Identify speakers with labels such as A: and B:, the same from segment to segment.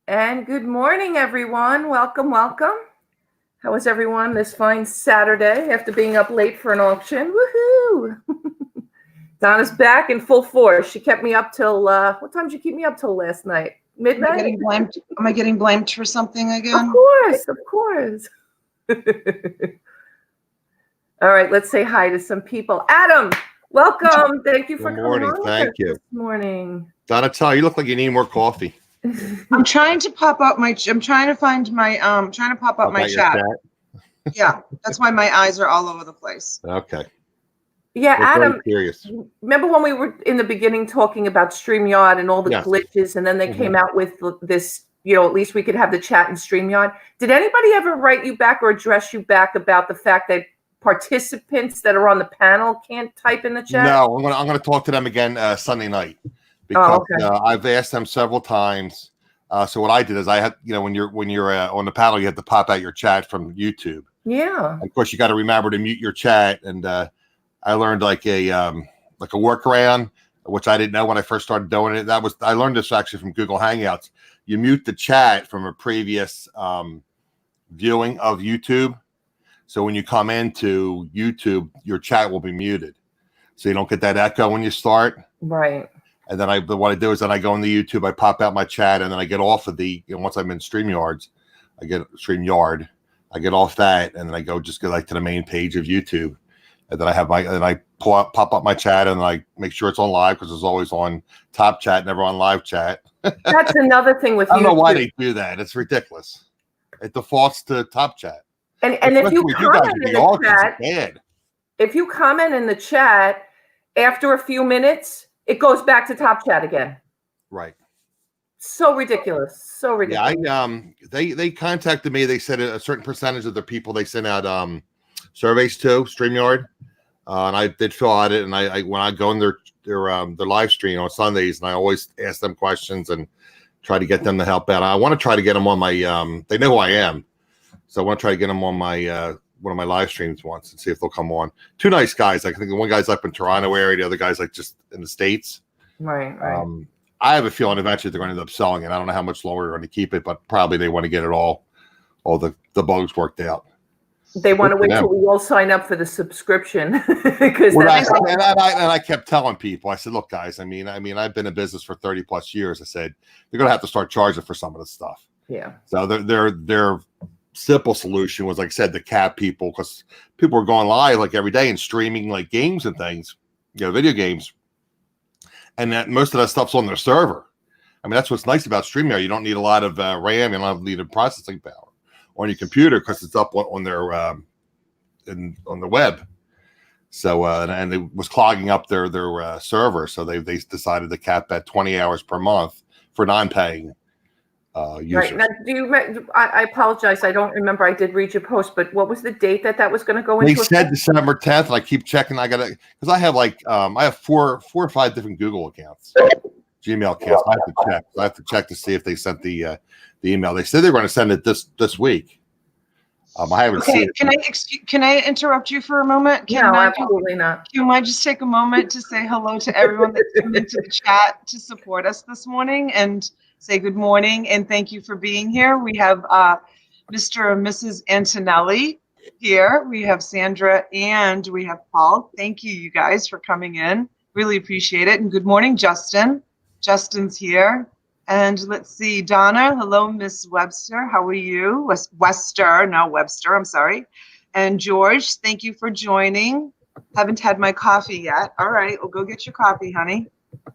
A: And good morning, everyone. Welcome, welcome. How is everyone this fine Saturday after being up late for an auction? Woohoo! Donna's back in full force. She kept me up till, what time did you keep me up till last night? Midnight?
B: Am I getting blamed for something again?
A: Of course, of course. All right, let's say hi to some people. Adam, welcome. Thank you for coming on
C: Thank you.
A: this morning.
C: Donna, you look like you need more coffee.
B: I'm trying to pop up my. I'm trying to find my. Trying to pop up my chat. Yeah, that's why my eyes are all over the place.
C: Okay.
A: Yeah, Adam.
C: Curious.
A: Remember when we were in the beginning talking about StreamYard and all the glitches, and then they came out with this. At least we could have the chat in StreamYard. Did anybody ever write you back or address you back about the fact that participants that are on the panel can't type in the chat?
C: No, I'm gonna talk to them again Sunday night because I've asked them several times. So what I did is I had, when you're on the panel, you have to pop out your chat from YouTube.
A: Yeah.
C: And of course, you got to remember to mute your chat. And I learned like a workaround, which I didn't know when I first started doing it. I learned this actually from Google Hangouts. You mute the chat from a previous viewing of YouTube. So when you come into YouTube, your chat will be muted, so you don't get that echo when you start.
A: Right.
C: And then what I do is then I go into YouTube, I pop out my chat, and then I get off of once I'm in StreamYard, I get off that, and then I go like to the main page of YouTube, and then I pop up my chat, and I make sure it's on live because it's always on top chat, never on live chat.
A: That's another thing with
C: I don't know why
A: YouTube.
C: they do that. It's ridiculous. It defaults to top chat.
A: And if you comment in the chat, if you comment in the chat after a few minutes, it goes back to top chat again.
C: Right.
A: So ridiculous. So ridiculous.
C: Yeah, they contacted me. They said a certain percentage of the people they sent out surveys to StreamYard, and I did fill out it. And I when I go in their live stream on Sundays, and I always ask them questions and try to get them to help out. I want to try to get them on my. They know who I am, so I want to try to get them on my one of my live streams once and see if they'll come on. Two nice guys. I think the one guy's up in Toronto area, the other guy's like just in the States.
A: Right.
C: I have a feeling eventually they're going to end up selling it. I don't know how much longer they're going to keep it, but probably they want to get it all the bugs worked out.
A: They want to wait till we all sign up for the subscription because
C: I kept telling people, I said, look, guys, I mean, I've been in business for 30 plus years. I said, you're going to have to start charging for some of this stuff.
A: Yeah.
C: So their simple solution was, like I said, to cap people, because people were going live like every day and streaming like games and things, video games. And that most of that stuff's on their server. I mean, that's what's nice about StreamYard. You don't need a lot of RAM. You don't need processing power on your computer because it's up on their on the web. So and it was clogging up their server. So they decided to cap at 20 hours per month for non-paying users.
A: Right. Now, I apologize. I don't remember. I did read your post, but what was the date that was going to go into?
C: They said December 10th, and I keep checking. I gotta, because I have I have four or five different Google accounts, Gmail accounts. I have to check to see if they sent the email. They said they were going to send it this week. I haven't seen it.
B: Can I interrupt you for a moment?
A: No, absolutely not.
B: Can I just take a moment to say hello to everyone that's come into the chat to support us this morning and say good morning and thank you for being here. We have Mr. and Mrs. Antonelli here. We have Sandra and we have Paul. Thank you, you guys, for coming in. Really appreciate it. And good morning, Justin. Justin's here. And let's see, Donna. Hello, Miss Webster. How are you? Webster, I'm sorry. And George, thank you for joining. Haven't had my coffee yet. All right, well, go get your coffee, honey.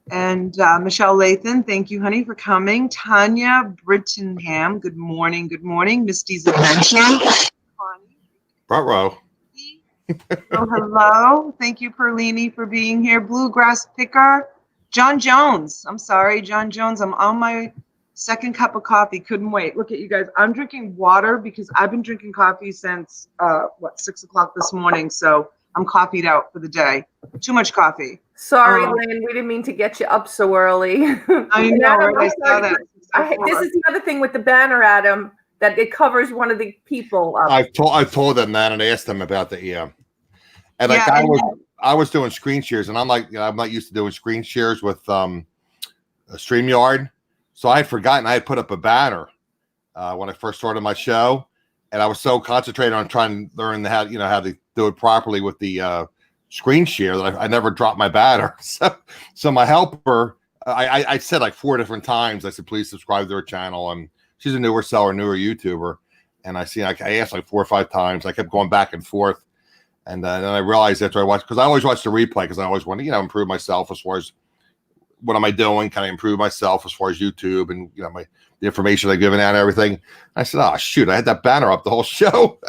B: And Michelle Lathan, thank you, honey, for coming. Tanya Brittenham, good morning. Good morning. Misty's Adventure.
C: Bravo.
B: Oh, hello. Thank you, Perlini, for being here. Bluegrass Picker. John Jones. I'm sorry, John Jones. I'm on my second cup of coffee. Couldn't wait. Look at you guys. I'm drinking water because I've been drinking coffee since, 6 o'clock this morning. So I'm coffeeed out for the day. Too much coffee.
A: Sorry, Lynn. We didn't mean to get you up so early.
B: I know. I saw that.
A: This is the other thing with the banner, Adam, that it covers one of the people.
C: I've told them that and asked them about the and like I was doing screen shares, and I'm not used to doing screen shares with StreamYard. So I had forgotten I had put up a banner when I first started my show, and I was so concentrated on trying to learn how to do it properly with the screen share that I never dropped my banner. So my helper, I said like 4 different times, I said, please subscribe to her channel. And she's a newer YouTuber. And I asked like 4 or 5 times. I kept going back and forth. And then I realized after I watched, because I always watch the replay, because I always want to, improve myself as far as what am I doing? Can I improve myself as far as YouTube and, the information I'm giving out and everything. I said, oh, shoot, I had that banner up the whole show.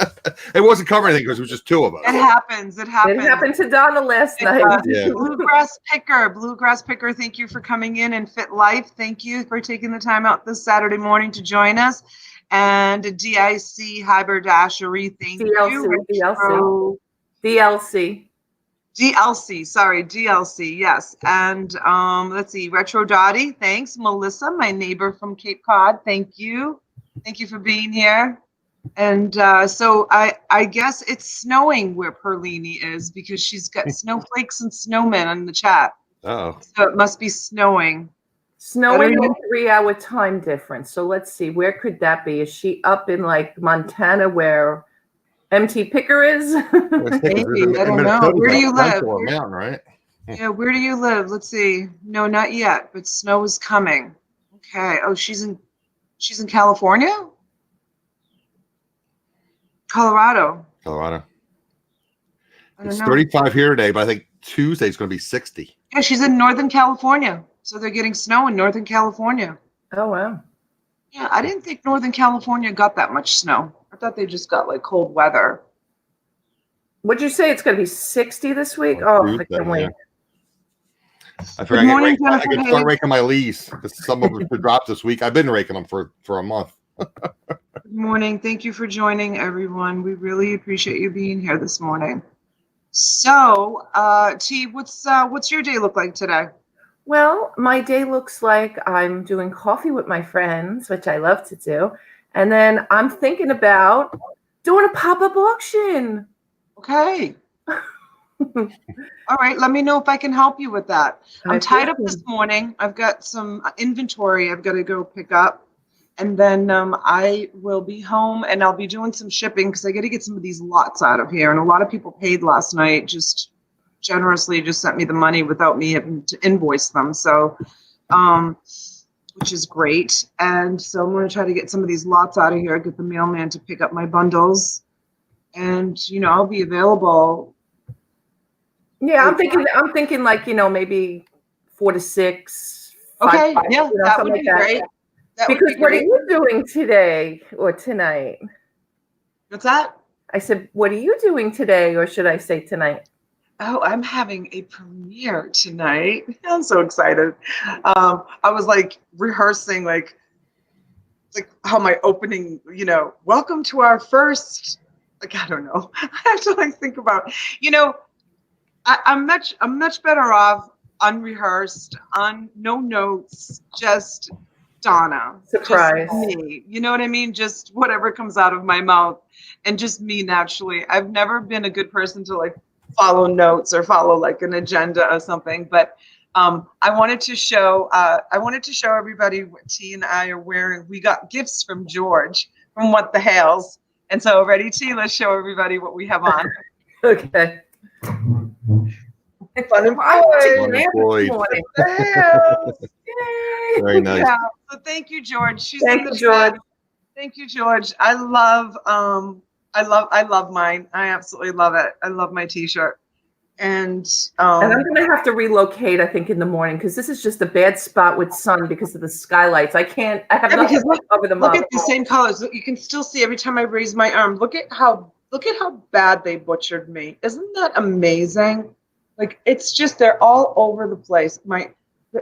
C: It wasn't covering anything because it was just 2 of us.
B: It happens. It happens.
A: It happened to Donna last night.
C: Yeah.
B: Bluegrass Picker, thank you for coming in. And Fit Life, thank you for taking the time out this Saturday morning to join us. And DIC Haberdashery, thank you. DLC, yes. And let's see, Retro Dottie, thanks. Melissa, my neighbor from Cape Cod, thank you. Thank you for being here. And so I guess it's snowing where Perlini is, because she's got snowflakes and snowmen in the chat.
C: Oh.
B: So it must be snowing.
A: Snowing in 3-hour time difference. So let's see, where could that be? Is she up in like Montana where MT Picker is?
B: Maybe, I don't know. Where do you live?
C: Mountain, right?
B: Yeah, where do you live? Let's see. No, not yet, but snow is coming. Okay. Oh, she's in California? Colorado.
C: It's 35 here today, but I think Tuesday is going to be 60.
B: Yeah, she's in Northern California. So they're getting snow in Northern California.
A: Oh, wow.
B: Yeah, I didn't think Northern California got that much snow. I thought they just got like cold weather.
A: What'd you say? It's going to be 60 this week? Oh, I can't wait.
C: I figured I can start raking my leaves, because some of them should drop this week. I've been raking them for a month.
B: Good morning. Thank you for joining, everyone. We really appreciate you being here this morning. So, T, what's your day look like today?
A: Well, my day looks like I'm doing coffee with my friends, which I love to do. And then I'm thinking about doing a pop-up auction.
B: Okay. All right. Let me know if I can help you with that. I'm tied up this morning. I've got some inventory I've got to go pick up. And then I will be home, and I'll be doing some shipping, because I got to get some of these lots out of here. And a lot of people paid last night, just generously just sent me the money without me having to invoice them. So, which is great. And so I'm going to try to get some of these lots out of here, get the mailman to pick up my bundles. And, I'll be available.
A: Yeah, I'm thinking like, maybe 4 to 6.
B: Okay,
A: 5,
B: yeah, that would be great.
A: Because what are you doing today or tonight?
B: What's that?
A: I said, what are you doing today, or should I say tonight?
B: Oh, I'm having a premiere tonight. I'm so excited. I was like rehearsing like how my opening, welcome to our first, I don't know. I have to think about, I'm much better off unrehearsed, on no notes, just Donna.
A: Surprise.
B: Just me. You know what I mean? Just whatever comes out of my mouth, and just me naturally. I've never been a good person to follow notes or follow an agenda or something, but I wanted to show everybody what T and I are wearing. We got gifts from George from What the Hales. And so, ready, T? Let's show everybody what we have on.
A: Okay.
B: Fun and
C: Floyd. Very nice.
B: Yeah. So thank you, George.
A: Thank you, George.
B: Thank you, George. I love mine. I absolutely love it. I love my T-shirt. And
A: I'm going to have to relocate, I think, in the morning, because this is just a bad spot with sun because of the skylights. I have nothing to cover them up.
B: Look at the same colors. Look, you can still see every time I raise my arm. Look at how bad they butchered me. Isn't that amazing? It's just, they're all over the place.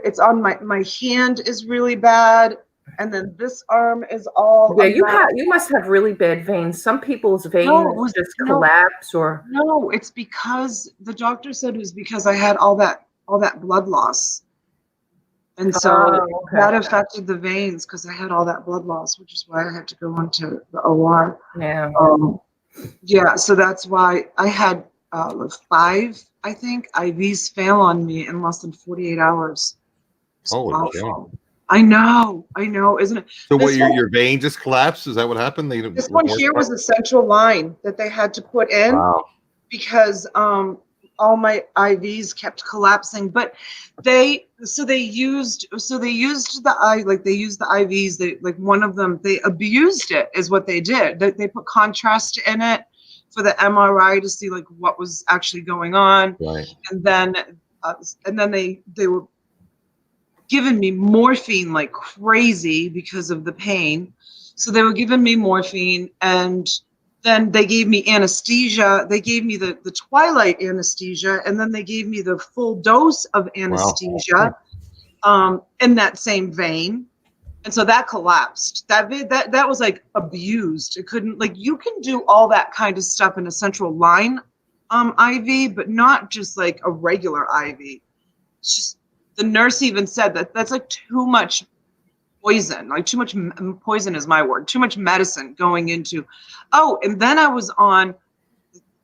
B: It's on my hand is really bad. And then this arm is all.
A: Yeah, you must have really bad veins. Some people's veins just collapse, or
B: no. It's because the doctor said it was because I had all that blood loss, and so that affected the veins because I had all that blood loss, which is why I had to go into the OR.
A: Yeah.
B: Yeah. So that's why I had 5, I think, IVs fail on me in less than 48 hours.
C: Holy cow.
B: I know, isn't it?
C: So what,
B: This one-
C: your vein just collapsed? Is that what happened?
B: This one here was a central line that they had to put in.
C: Wow.
B: Because all my IVs kept collapsing, but they used the IVs. They, like, one of them, they abused it, is what they did. They put contrast in it for the MRI to see like what was actually going on,
C: Right.
B: and then they were giving me morphine like crazy because of the pain. So they were giving me morphine, and then they gave me anesthesia. They gave me the twilight anesthesia, and then they gave me the full dose of anesthesia in that same vein. And so that collapsed. That was like abused. It couldn't, like, you can do all that kind of stuff in a central line IV, but not just like a regular IV. It's just, the nurse even said that that's like too much poison, like too much poison is my word, too much medicine going into. Oh, and then I was on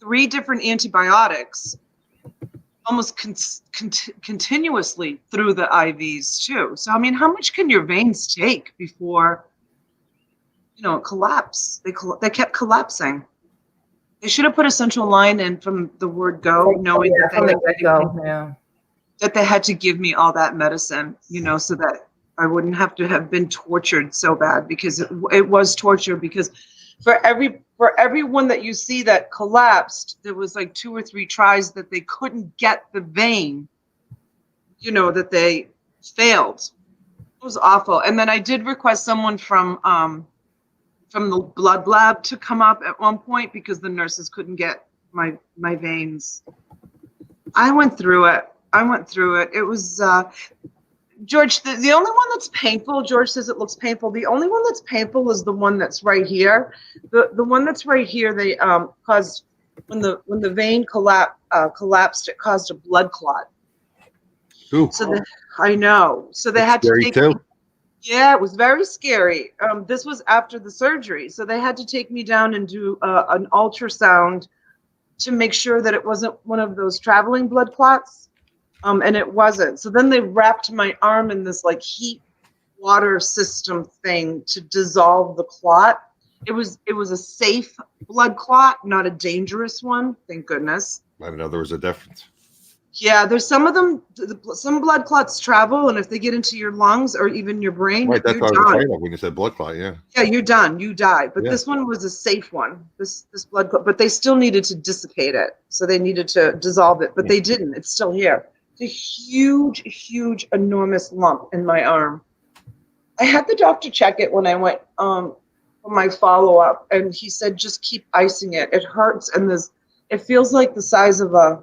B: 3 different antibiotics almost continuously through the IVs too. So, I mean, how much can your veins take before, it collapse? They kept collapsing. They should have put a central line in from the word go, knowing that they had to give me all that medicine, so that I wouldn't have to have been tortured so bad, because it was torture. Because for everyone that you see that collapsed, there was like 2 or 3 tries that they couldn't get the vein, that they failed. It was awful. And then I did request someone from the blood lab to come up at one point, because the nurses couldn't get my veins. I went through it. It was George, the only one that's painful, George says it looks painful. The only one that's painful is the one that's right here. The one that's right here, they caused, when the vein collapsed, it caused a blood clot.
C: Ooh.
B: So I know. So they had to take me. Yeah, it was very scary. This was after the surgery. So they had to take me down and do an ultrasound to make sure that it wasn't one of those traveling blood clots. And it wasn't. So then they wrapped my arm in this like heat water system thing to dissolve the clot. It was a safe blood clot, not a dangerous one. Thank goodness.
C: I didn't know there was a difference.
B: Yeah, there's some of them. Some blood clots travel, and if they get into your lungs or even your brain,
C: right, that's what I was afraid of when you said blood clot. Yeah. Yeah,
B: you're done. You die. But this one was a safe one. This blood clot, but they still needed to dissipate it, so they needed to dissolve it, but they didn't. It's still here. A huge, enormous lump in my arm. I had the doctor check it when I went for my follow-up, and he said, just keep icing it. It hurts, and it feels like the size of a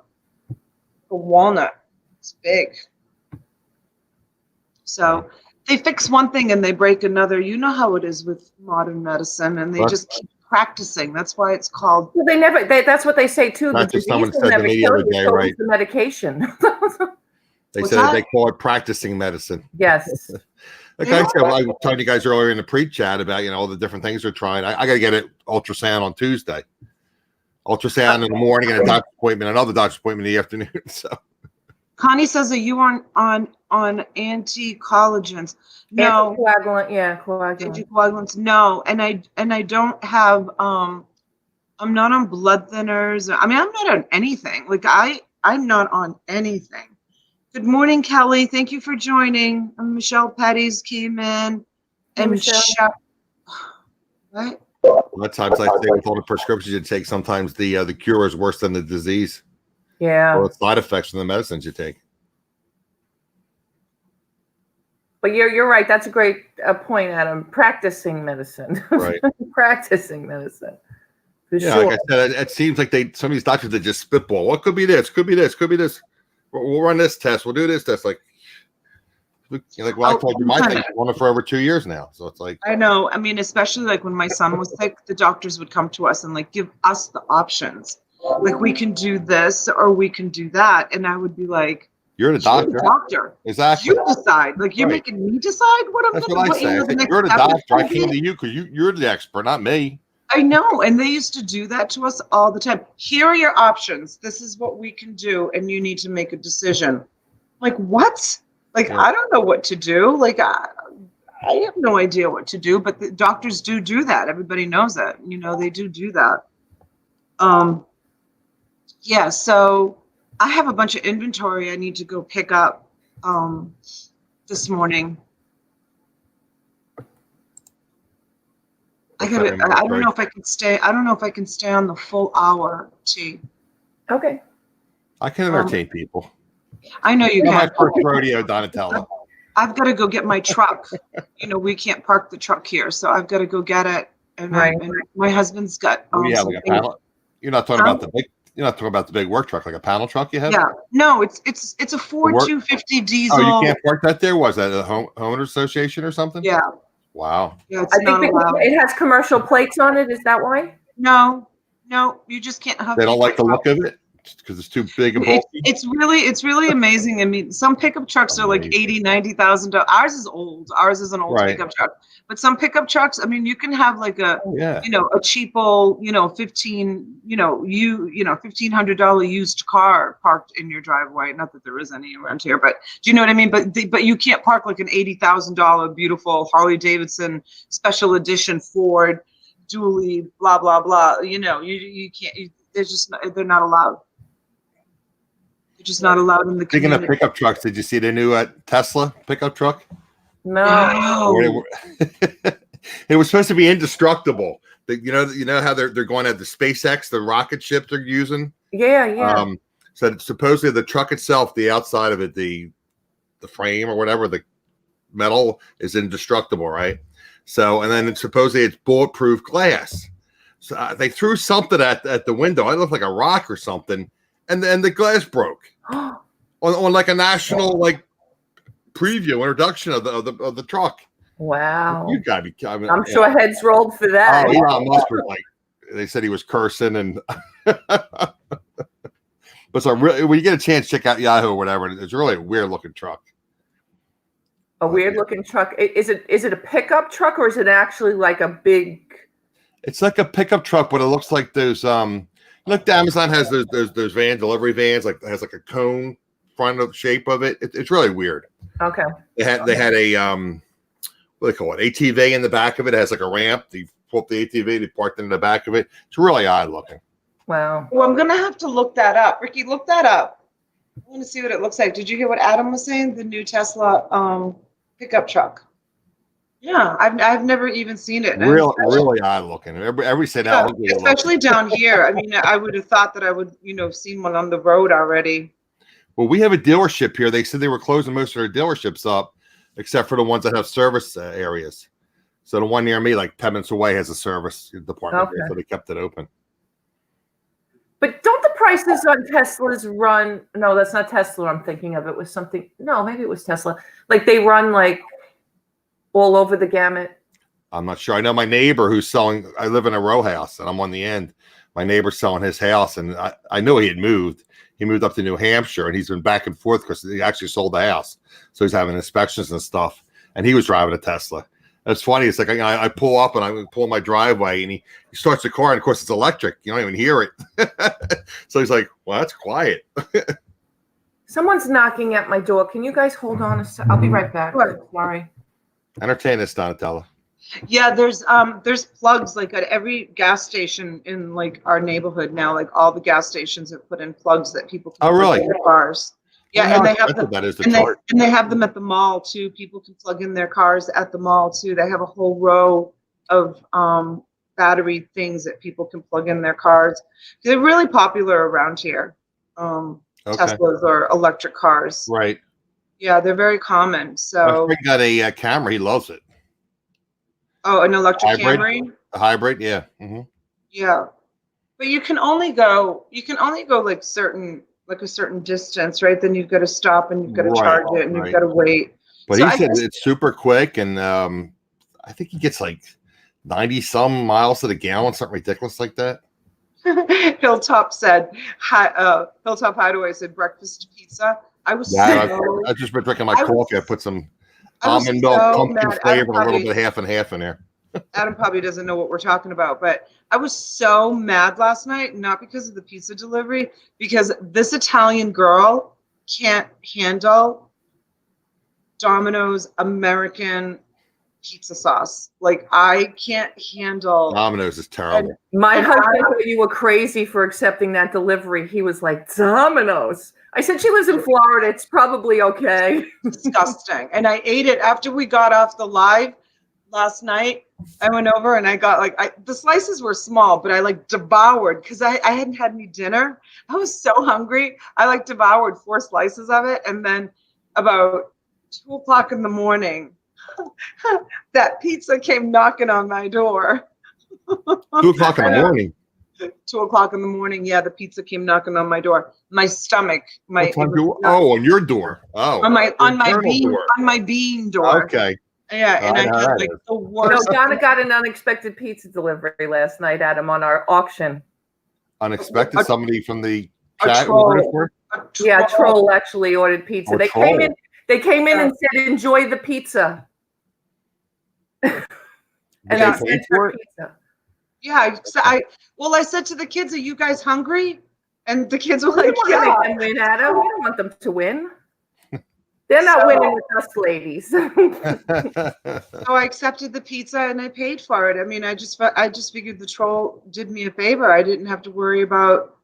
B: walnut. It's big. So they fix one thing and they break another. You know how it is with modern medicine, and they just keep practicing. That's why it's called.
A: Well, that's what they say too.
C: That's
A: the
C: what someone
A: disease
C: said
A: will
C: to
A: never
C: me the
A: kill
C: other
A: you,
C: day,
A: so
C: right?
A: is the medication.
C: They
B: What's
C: said
B: that?
C: they call it practicing medicine.
A: Yes.
C: Like I said, I was talking to you guys earlier in the pre-chat about all the different things they're trying. I got to get an ultrasound on Tuesday. Ultrasound in the morning and a doctor's appointment, another doctor's appointment in the afternoon. So
B: Connie says that you aren't on anticoagulants. No.
A: Anticoagulant, yeah, coagulant.
B: Anticoagulants, no. And I don't have I'm not on blood thinners. I mean, I'm not on anything. Like I'm not on anything. Good morning, Kelly. Thank you for joining. Michelle Petty's came in. And Michelle. What?
C: a lot of times, like say, with all the prescriptions you take, sometimes the cure is worse than the disease.
A: Yeah.
C: Or side effects from the medicines you take.
A: But you're right. That's a great point, Adam. Practicing medicine.
C: Right.
A: Practicing medicine. For
C: Yeah,
A: sure.
C: like I said, it seems like some of these doctors that just spitball. What could be this? Could be this? Could be this? We'll run this test. We'll do this test. Like, well, I told you my thing's been on it for over 2 years now. So it's like,
B: I know. I mean, especially like when my son was sick, the doctors would come to us and like give us the options. Like, we can do this or we can do that. And I would be like,
C: you're the doctor.
B: You're the doctor.
C: Exactly.
B: You decide. Like, you're making me decide what I'm
C: That's
B: going
C: what I say. You're the doctor. I came to you because you're the expert, not me.
B: I know. And they used to do that to us all the time. Here are your options. This is what we can do. And you need to make a decision. Like, what? Like, I don't know what to do. Like, I have no idea what to do, but the doctors do that. Everybody knows that. They do that. Yeah, so I have a bunch of inventory I need to go pick up this morning. I don't know if I can stay. I don't know if I can stay on the full hour, T.
A: Okay.
C: I can entertain people.
B: I know you
C: Not my
B: can.
C: first rodeo, Donatella.
B: I've got to go get my truck. We can't park the truck here, so I've got to go get it. And, and my husband's got.
C: Yeah, like a panel. You're not talking about the big. You're not talking about the big work truck, like a panel truck you have.
B: Yeah, no, it's a Ford 250 diesel.
C: Oh, you can't park that there? Was that a homeowners association or something?
B: Yeah.
C: Wow.
B: Yeah, it's not allowed.
A: It has commercial plates on it. Is that why?
B: No, you just can't have.
C: They don't like the look of it because it's too big and bulky.
B: It's really amazing. I mean, some pickup trucks are like $80,000-$90,000. Ours is old. Ours is an old pickup truck. But some pickup trucks, I mean, you can have like a a cheapo, $1,500 used car parked in your driveway. Not that there is any around here, but do you know what I mean? But you can't park like an $80,000 beautiful Harley Davidson special edition Ford dually blah blah blah. You can't. They're not allowed. They're just not allowed in the community.
C: Speaking of pickup trucks, did you see the new Tesla pickup truck?
A: No.
C: It was supposed to be indestructible. You know how they're going at the SpaceX, the rocket ship they're using.
A: Yeah.
C: So supposedly the truck itself, the outside of it, the frame or whatever, the metal is indestructible, right? So, and then supposedly it's bulletproof glass. So they threw something at the window. It looked like a rock or something, and then the glass broke on like a national preview introduction of the truck.
A: Wow.
C: You gotta be.
A: I'm sure heads rolled for that.
C: Oh, Elon Musk was they said he was cursing and. But so really, when you get a chance, check out Yahoo or whatever. It's really a weird looking truck.
A: A weird looking truck. Is it a pickup truck or is it actually like a big?
C: It's like a pickup truck, but it looks like those. Look, Amazon has those delivery vans. Like it has like a cone front of shape of it. It's really weird.
A: Okay.
C: They had a what do they call it? ATV in the back of it. It has like a ramp. They pull up the ATV. They parked in the back of it. It's really odd looking.
A: Wow.
B: Well, I'm gonna have to look that up. Ricky, look that up. I want to see what it looks like. Did you hear what Adam was saying? The new Tesla pickup truck. Yeah, I've never even seen it.
C: Really odd looking. Every said out.
B: Especially down here. I mean, I would have thought that I would, seen one on the road already.
C: Well, we have a dealership here. They said they were closing most of their dealerships up, except for the ones that have service areas. So the one near me, like 10 minutes away, has a service department, so they kept it open.
A: But don't the prices on Teslas run? No, that's not Tesla. I'm thinking of it was something. No, maybe it was Tesla. Like they run like all over the gamut.
C: I'm not sure. I know my neighbor who's selling. I live in a row house, and I'm on the end. My neighbor's selling his house, and I know he had moved. He moved up to New Hampshire, and he's been back and forth because he actually sold the house. So he's having inspections and stuff, and he was driving a Tesla. It's funny. It's like I pull up and I pull in my driveway, and he starts the car, and of course it's electric. You don't even hear it. So he's like, "Well, that's quiet."
A: Someone's knocking at my door. Can you guys hold on a sec? I'll be right back. Sorry.
C: Entertain us, Donatella.
B: Yeah, there's plugs like at every gas station in like our neighborhood now. Like all the gas stations have put in plugs that people can plug in their cars. Yeah, and they have them. And they have them at the mall too. People can plug in their cars at the mall too. They have a whole row of battery things that people can plug in their cars. They're really popular around here. Teslas or electric cars.
C: Right.
B: Yeah, they're very common. So
C: my friend got a Camry. He loves it.
B: Oh, an electric Camry?
C: A hybrid, yeah. Mm-hmm.
B: Yeah. But you can only go like a certain distance, right? Then you've got to stop and you've got to charge it and you've got to wait.
C: But he said it's super quick, and I think he gets like 90 some miles to the gallon, something ridiculous like that.
B: Hilltop Hideaway said breakfast pizza. I
C: just been drinking my coffee. I put some almond milk, pumpkin flavor, a little bit half and half in there.
B: Adam probably doesn't know what we're talking about, but I was so mad last night, not because of the pizza delivery, because this Italian girl can't handle Domino's American pizza sauce. Like I can't handle.
C: Domino's is terrible.
A: My husband thought you were crazy for accepting that delivery. He was like, Domino's. I said, she lives in Florida. It's probably okay.
B: Disgusting. And I ate it after we got off the live last night. I went over and I got the slices were small, but I like devoured because I hadn't had any dinner. I was so hungry. I like devoured 4 slices of it. And then about 2 o'clock in the morning, that pizza came knocking on my door.
C: 2 o'clock in the morning.
B: 2 o'clock in the morning. Yeah, the pizza came knocking on my door. My stomach.
C: On your door. Oh,
B: on my bean door.
C: Okay.
B: Yeah, and I had like the worst.
A: Donna got an unexpected pizza delivery last night, Adam, on our auction.
C: Unexpected? Somebody from the chat
B: troll.
C: ordered for?
A: Yeah, a troll actually ordered pizza. They came in and said, "Enjoy the pizza." And they sent her pizza.
B: Yeah, I said to the kids, "Are you guys hungry?" And the kids were like,
A: "Yeah." We don't want them to win. They're not winning with us, ladies.
B: So I accepted the pizza and I paid for it. I mean, I just figured the troll did me a favor. I didn't have to worry about,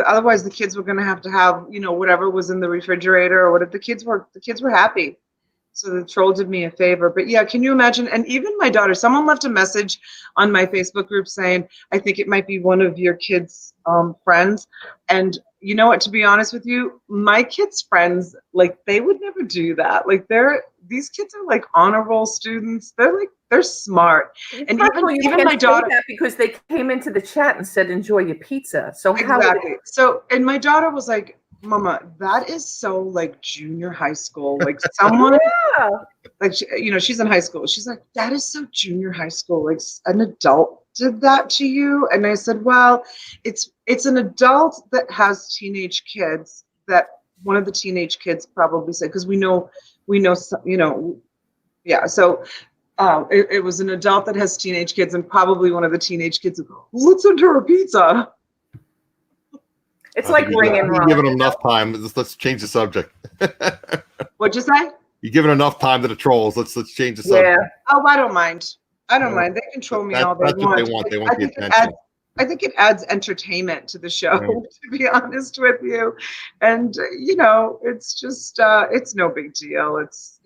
B: otherwise the kids were going to have, whatever was in the refrigerator or whatever. The kids were happy. So the troll did me a favor. But yeah, can you imagine? And even my daughter, someone left a message on my Facebook group saying, I think it might be one of your kids' friends. And you know what, to be honest with you, my kids' friends, like they would never do that. Like these kids are like honor roll students. They're smart. And even my daughter,
A: that because they came into the chat and said, enjoy your pizza. So
B: exactly. And my daughter was like, Mama, that is so like junior high school. Like someone, like she's in high school. She's like, that is so junior high school. Like an adult did that to you. And I said, well, it's an adult that has teenage kids. That one of the teenage kids probably said, because we know, yeah. So it was an adult that has teenage kids, and probably one of the teenage kids. Let's send her a pizza.
A: It's like Ring and Roll.
C: You're giving them enough time. Let's change the subject.
B: What'd you say?
C: You're giving enough time to the trolls. Let's change the subject.
B: Yeah. Oh, I don't mind. They control me all they want.
C: That's what they want. They want the attention.
B: I think it adds entertainment to the show, to be honest with you. And it's just it's no big deal. It's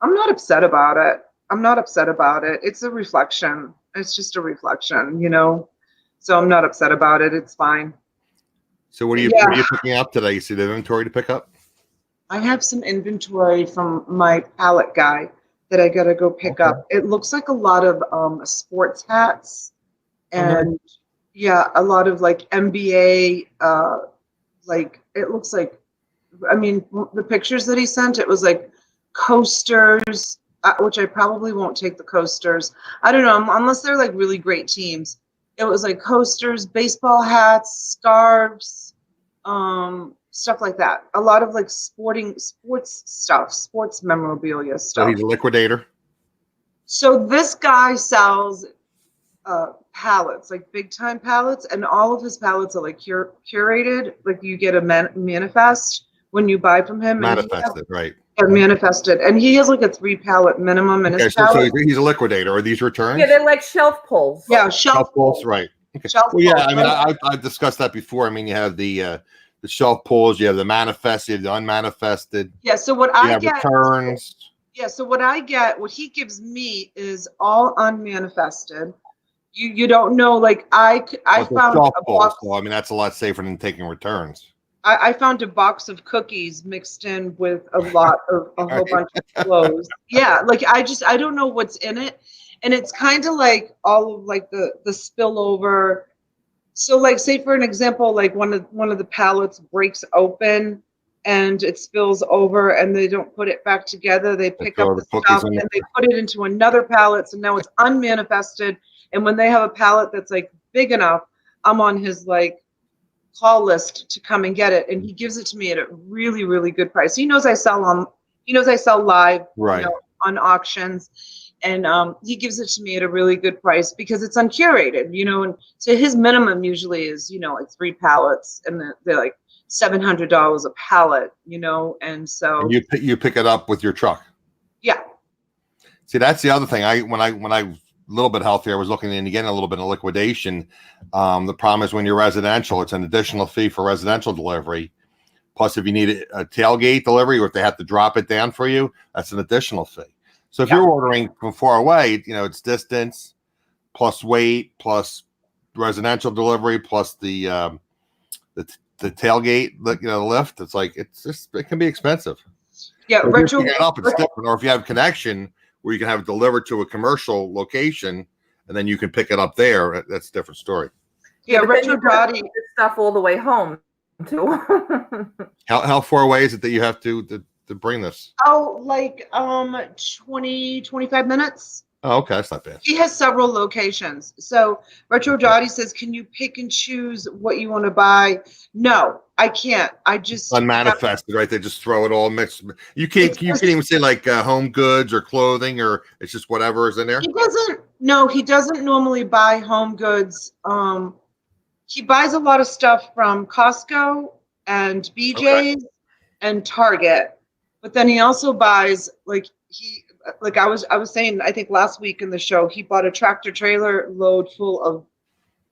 B: I'm not upset about it. It's a reflection. It's just a reflection, So I'm not upset about it. It's fine.
C: So what are you picking up today? You see the inventory to pick up?
B: I have some inventory from my pallet guy that I got to go pick up. It looks like a lot of sports hats and a lot of like NBA, like it looks like, I mean, the pictures that he sent, it was like coasters, which I probably won't take the coasters. I don't know, unless they're like really great teams. It was like coasters, baseball hats, scarves, stuff like that. A lot of like sports stuff, sports memorabilia stuff.
C: So he's a liquidator? So
B: this guy sells pallets, like big time pallets, and all of his pallets are like curated. Like you get a manifest when you buy from him.
C: Manifested, right.
B: Manifested, and he has like a 3 pallet minimum in his pallet.
C: So he's a liquidator. Are these returns?
A: Yeah, they're like shelf pulls.
B: Yeah, shelf pulls,
C: right. Okay.
B: Shelf
C: well, yeah,
B: pulls,
C: I mean, I've discussed that before. I mean, you have the shelf pulls, you have the manifested, the unmanifested.
B: Yeah. So what I get
C: returns.
B: Yeah. So what he gives me is all unmanifested. You don't know, like I found a box.
C: So, I mean, that's a lot safer than taking returns.
B: I found a box of cookies mixed in with a lot of a whole bunch of clothes. Yeah, like I don't know what's in it, and it's kind of like all of like the spillover. So like, say for an example, like one of the pallets breaks open and it spills over, and they don't put it back together. They pick up the stuff and they put it into another pallet, so now it's unmanifested. And when they have a pallet that's like big enough, I'm on his like call list to come and get it, and he gives it to me at a really, really good price. He knows I sell live,
C: right,
B: on auctions, and he gives it to me at a really good price because it's uncurated, and so his minimum usually is like 3 pallets, and they're like $700 a pallet, and so
C: and you pick it up with your truck.
B: Yeah.
C: See, that's the other thing. When I a little bit healthier, I was looking into getting a little bit of liquidation. The problem is when you're residential, it's an additional fee for residential delivery. Plus, if you need a tailgate delivery or if they have to drop it down for you, that's an additional fee. So if you're ordering from far away, it's distance plus weight plus residential delivery plus the tailgate, lift. It's like it can be expensive.
B: Yeah,
C: but retro. If you get it up, it's different. Or if you have a connection where you can have it delivered to a commercial location and then you can pick it up there, that's a different story.
A: Yeah, retro body stuff all the way home too.
C: How far away is it that you have to bring this?
B: Oh, like 20, 25 minutes.
C: Oh, okay, that's not bad.
B: He has several locations. So Retro Dottie says, can you pick and choose what you want to buy? No, I can't. I just
C: unmanifested, right? They just throw it all mixed. You can't even say like home goods or clothing, or it's just whatever is in there.
B: He doesn't normally buy home goods. He buys a lot of stuff from Costco and BJ's and Target. But then he also buys I was saying, I think last week in the show, he bought a tractor trailer load full of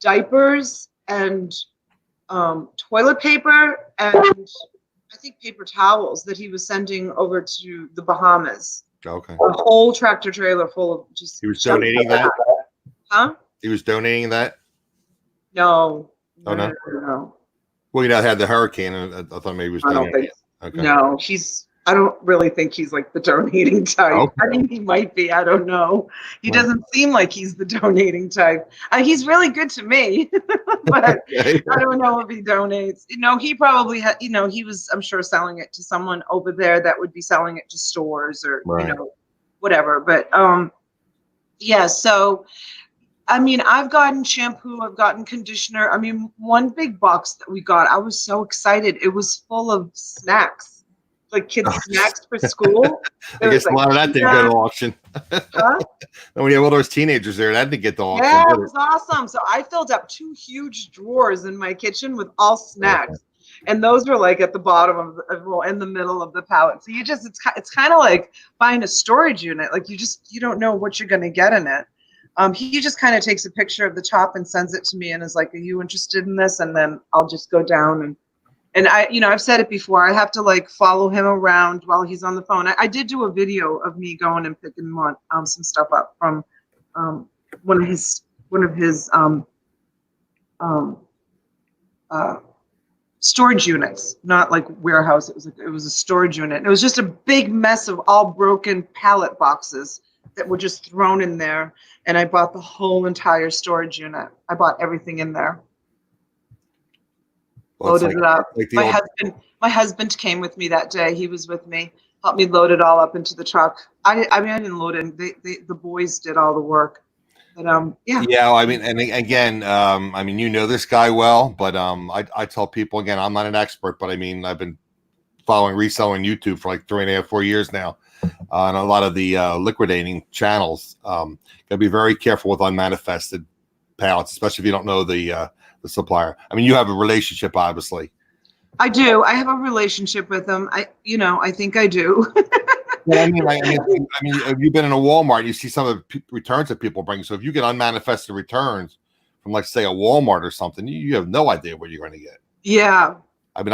B: diapers and toilet paper and I think paper towels that he was sending over to the Bahamas.
C: Okay.
B: A whole tractor trailer full of just.
C: He was donating that?
B: Huh?
C: He was donating that?
B: No.
C: Oh, no?
B: No.
C: Well, had the hurricane, and I thought maybe he was donating it. Okay.
B: No, I don't really think he's like the donating type. Okay. I mean, he might be. I don't know. He doesn't seem like he's the donating type. He's really good to me, but I don't know if he donates. He probably he was, I'm sure, selling it to someone over there that would be selling it to stores or, whatever. But yeah, so, I mean, I've gotten shampoo, I've gotten conditioner. I mean, one big box that we got, I was so excited. It was full of snacks. Like kids' snacks for school.
C: I guess a lot of that didn't go to auction. Huh? And when you have all those teenagers there, that didn't get to auction.
B: Yeah, it was awesome. So I filled up 2 huge drawers in my kitchen with all snacks. And those were like at the bottom in the middle of the pallet. So it's kind of like buying a storage unit. Like you don't know what you're going to get in it. He just kind of takes a picture of the top and sends it to me and is like, are you interested in this? And then I'll just go down and I've said it before, I have to follow him around while he's on the phone. I did do a video of me going and picking some stuff up from one of his storage units, not like warehouse. It was a storage unit. And it was just a big mess of all broken pallet boxes that were just thrown in there. And I bought the whole entire storage unit. I bought everything in there. Loaded it up. My husband came with me that day. He was with me, helped me load it all up into the truck. I didn't load it. The boys did all the work. But yeah.
C: Yeah, I mean, and again, this guy well, but I tell people again, I'm not an expert, but I mean, I've been following reselling YouTube for like 3.5, 4 years now, on a lot of the liquidating channels. Gotta be very careful with unmanifested pallets, especially if you don't know the supplier. I mean, you have a relationship, obviously.
B: I do. I have a relationship with them. I think I do.
C: Well, I mean, you've been in a Walmart. You see some of the returns that people bring. So if you get unmanifested returns from, like, say, a Walmart or something, you have no idea what you're going to get.
B: Yeah.
C: I mean,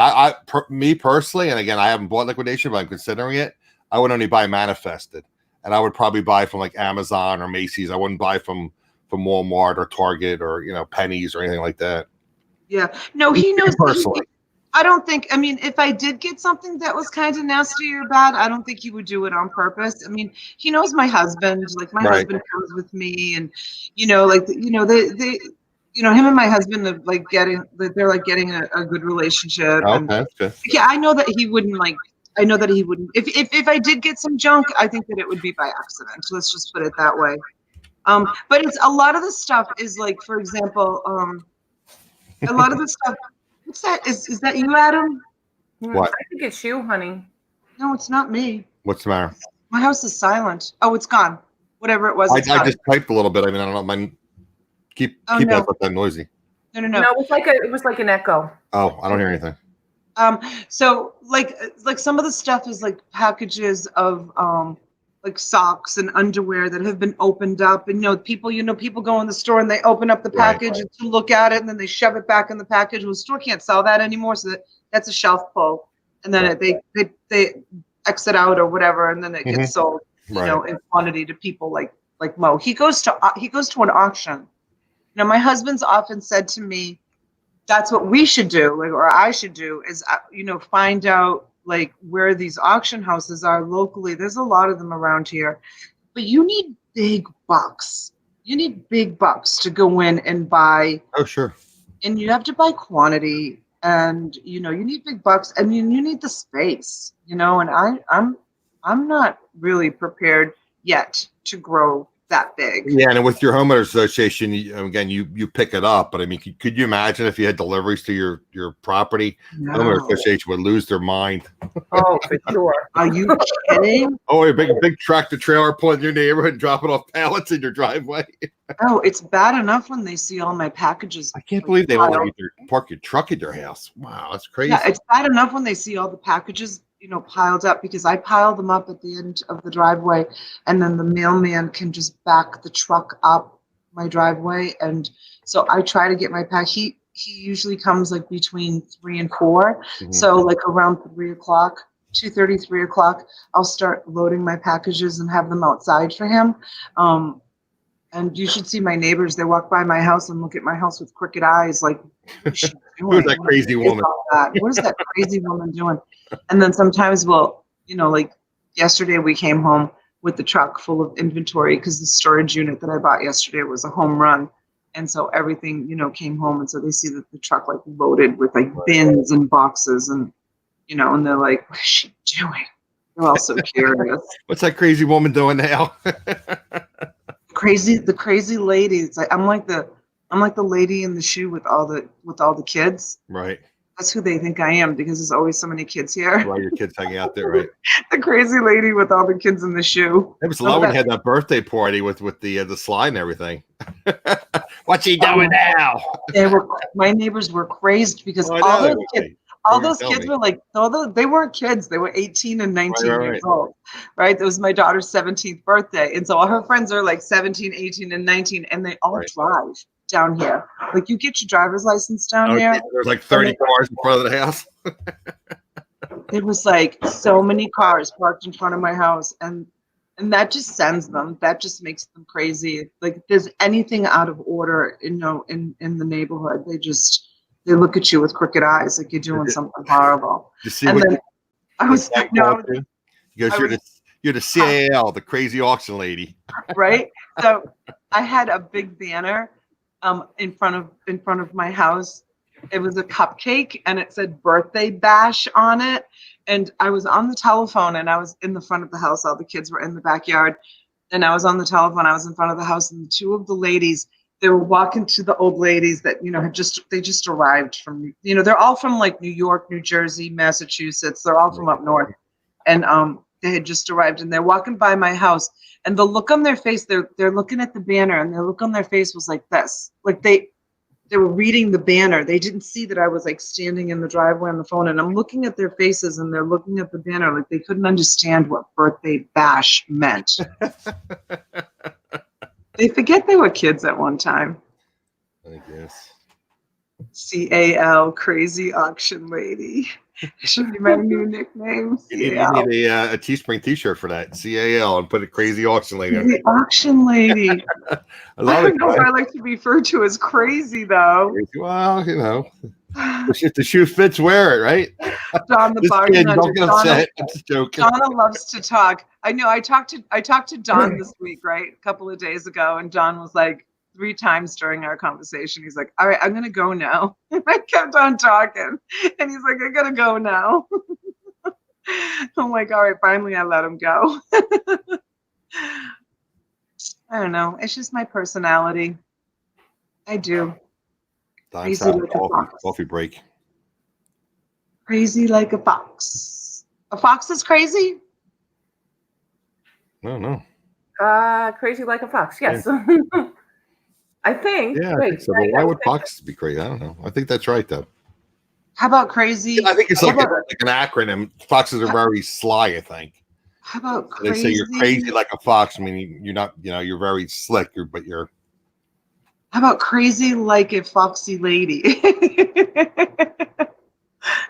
C: me personally, and again, I haven't bought liquidation, but I'm considering it. I would only buy manifested, and I would probably buy from like Amazon or Macy's. I wouldn't buy from Walmart or Target or Pennies or anything like that.
B: Yeah, no, he knows
C: personally.
B: I don't think. I mean, if I did get something that was kind of nasty or bad, I don't think he would do it on purpose. I mean, he knows my husband. Like my husband comes with me, and him and my husband are they're getting a good relationship.
C: Okay,
B: and,
C: that's good.
B: Yeah, I know that he wouldn't like. I know that he wouldn't. If I did get some junk, I think that it would be by accident. Let's just put it that way. But it's a lot of the stuff is like, for example, a lot of the stuff. What's that? Is that you, Adam?
C: What?
A: I think it's you, honey.
B: No, it's not me.
C: What's the matter?
B: My house is silent. Oh, it's gone. Whatever it was.
C: I just typed a little bit. I mean, I don't know. Keep that noisy.
B: No.
A: No, it was like an echo.
C: Oh, I don't hear anything.
B: So like some of the stuff is like packages of like socks and underwear that have been opened up, and people go in the store and they open up the package and to look at it, and then they shove it back in the package. Well, the store can't sell that anymore, so that's a shelf pull, and then they exit out or whatever, and then it gets sold, in quantity to people like Mo. He goes to an auction. Now, my husband's often said to me, that's what we should do, or I should do, is find out like where these auction houses are locally. There's a lot of them around here, but you need big bucks. You need big bucks to go in and buy.
C: Oh, sure.
B: And you have to buy quantity, and you need big bucks, and you need the space, and I'm not really prepared yet to grow that big.
C: Yeah, and with your homeowners association, again, you pick it up, but I mean, could you imagine if you had deliveries to your property?
B: No.
C: Homeowners association would lose their mind.
A: Oh, for sure.
B: Are you kidding?
C: Oh, a big tractor trailer pulling your neighborhood and dropping off pallets in your driveway.
B: Oh, it's bad enough when they see all my packages.
C: I can't believe they won't let you park your truck at your house. Wow, that's crazy.
B: Yeah, it's bad enough when they see all the packages piled up, because I pile them up at the end of the driveway, and then the mailman can just back the truck up my driveway. And so I try to get my pack. He usually comes like between 3 and 4. So like around 3 o'clock, 2:30, 3 o'clock, I'll start loading my packages and have them outside for him. And you should see my neighbors. They walk by my house and look at my house with crooked eyes, like, who's
C: that crazy woman?
B: What is that crazy woman doing? And then sometimes like yesterday we came home with the truck full of inventory, because the storage unit that I bought yesterday was a home run. And so everything, came home. And so they see that the truck like loaded with like bins and boxes, and, and they're like, what is she doing? They're all so curious.
C: What's that crazy woman doing now?
B: The crazy lady. It's like, I'm like the lady in the shoe with all the kids.
C: Right.
B: That's who they think I am, because there's always so many kids here.
C: Right, your kids hanging out there, right?
B: The crazy lady with all the kids in the shoe.
C: It was a lot when you had that birthday party with the slide and everything. What's he doing now?
B: My neighbors were crazed, because all those kids were like, they weren't kids. They were 18 and 19 years old, right? It was my daughter's 17th birthday. And so all her friends are like 17, 18, and 19, and they all drive down here. Like, you get your driver's license down here.
C: There's like 30 cars in front of the house.
B: There was like so many cars parked in front of my house, and that just sends them. That just makes them crazy. Like, if there's anything out of order, in the neighborhood, they look at you with crooked eyes, like you're doing something horrible.
C: You see,
B: and then I was
C: you're the CAL, the crazy auction lady,
B: right? So I had a big banner in front of my house. It was a cupcake, and it said birthday bash on it. And I was on the telephone, and I was in the front of the house. All the kids were in the backyard, and I was on the telephone. I was in front of the house, and 2 of the ladies, they were walking to the old ladies that, they just arrived from, they're all from like New York, New Jersey, Massachusetts. They're all from up north. And they had just arrived, and they're walking by my house, and the look on their face, they're looking at the banner, and the look on their face was like this. Like they were reading the banner. They didn't see that I was like standing in the driveway on the phone, and I'm looking at their faces, and they're looking at the banner like they couldn't understand what birthday bash meant. They forget they were kids at one time.
C: I guess.
B: CAL, crazy auction lady. Should be my new nickname.
C: You need a Teespring t-shirt for that. CAL, and put a crazy auction lady on.
B: The auction lady.
C: I
B: don't know if I like to be referred to as crazy, though.
C: Well, if the shoe fits, wear it, right?
B: Don, the bartender.
C: Don't get upset. I'm just joking.
B: Donna loves to talk. I know. I talked to Don this week, right? A couple of days ago, and Don was like, 3 times during our conversation, he's like, all right, I'm gonna go now. And I kept on talking, and he's like, I gotta go now. I'm like, all right, finally I let him go. I don't know, it's just my personality. I do. Crazy like a fox.
C: Coffee break.
B: Crazy like a fox. A fox is crazy?
C: No.
A: Crazy like a fox, yes.
C: Yeah.
A: I think.
C: Yeah, I think so. But why would foxes be crazy? I don't know. I think that's right, though.
B: How about crazy?
C: I think it's like an acronym. Foxes are very sly, I think.
B: How about
C: They say
B: crazy?
C: you're crazy like a fox. I mean, you're not, you're very slick, but you're.
B: How about crazy like a foxy lady?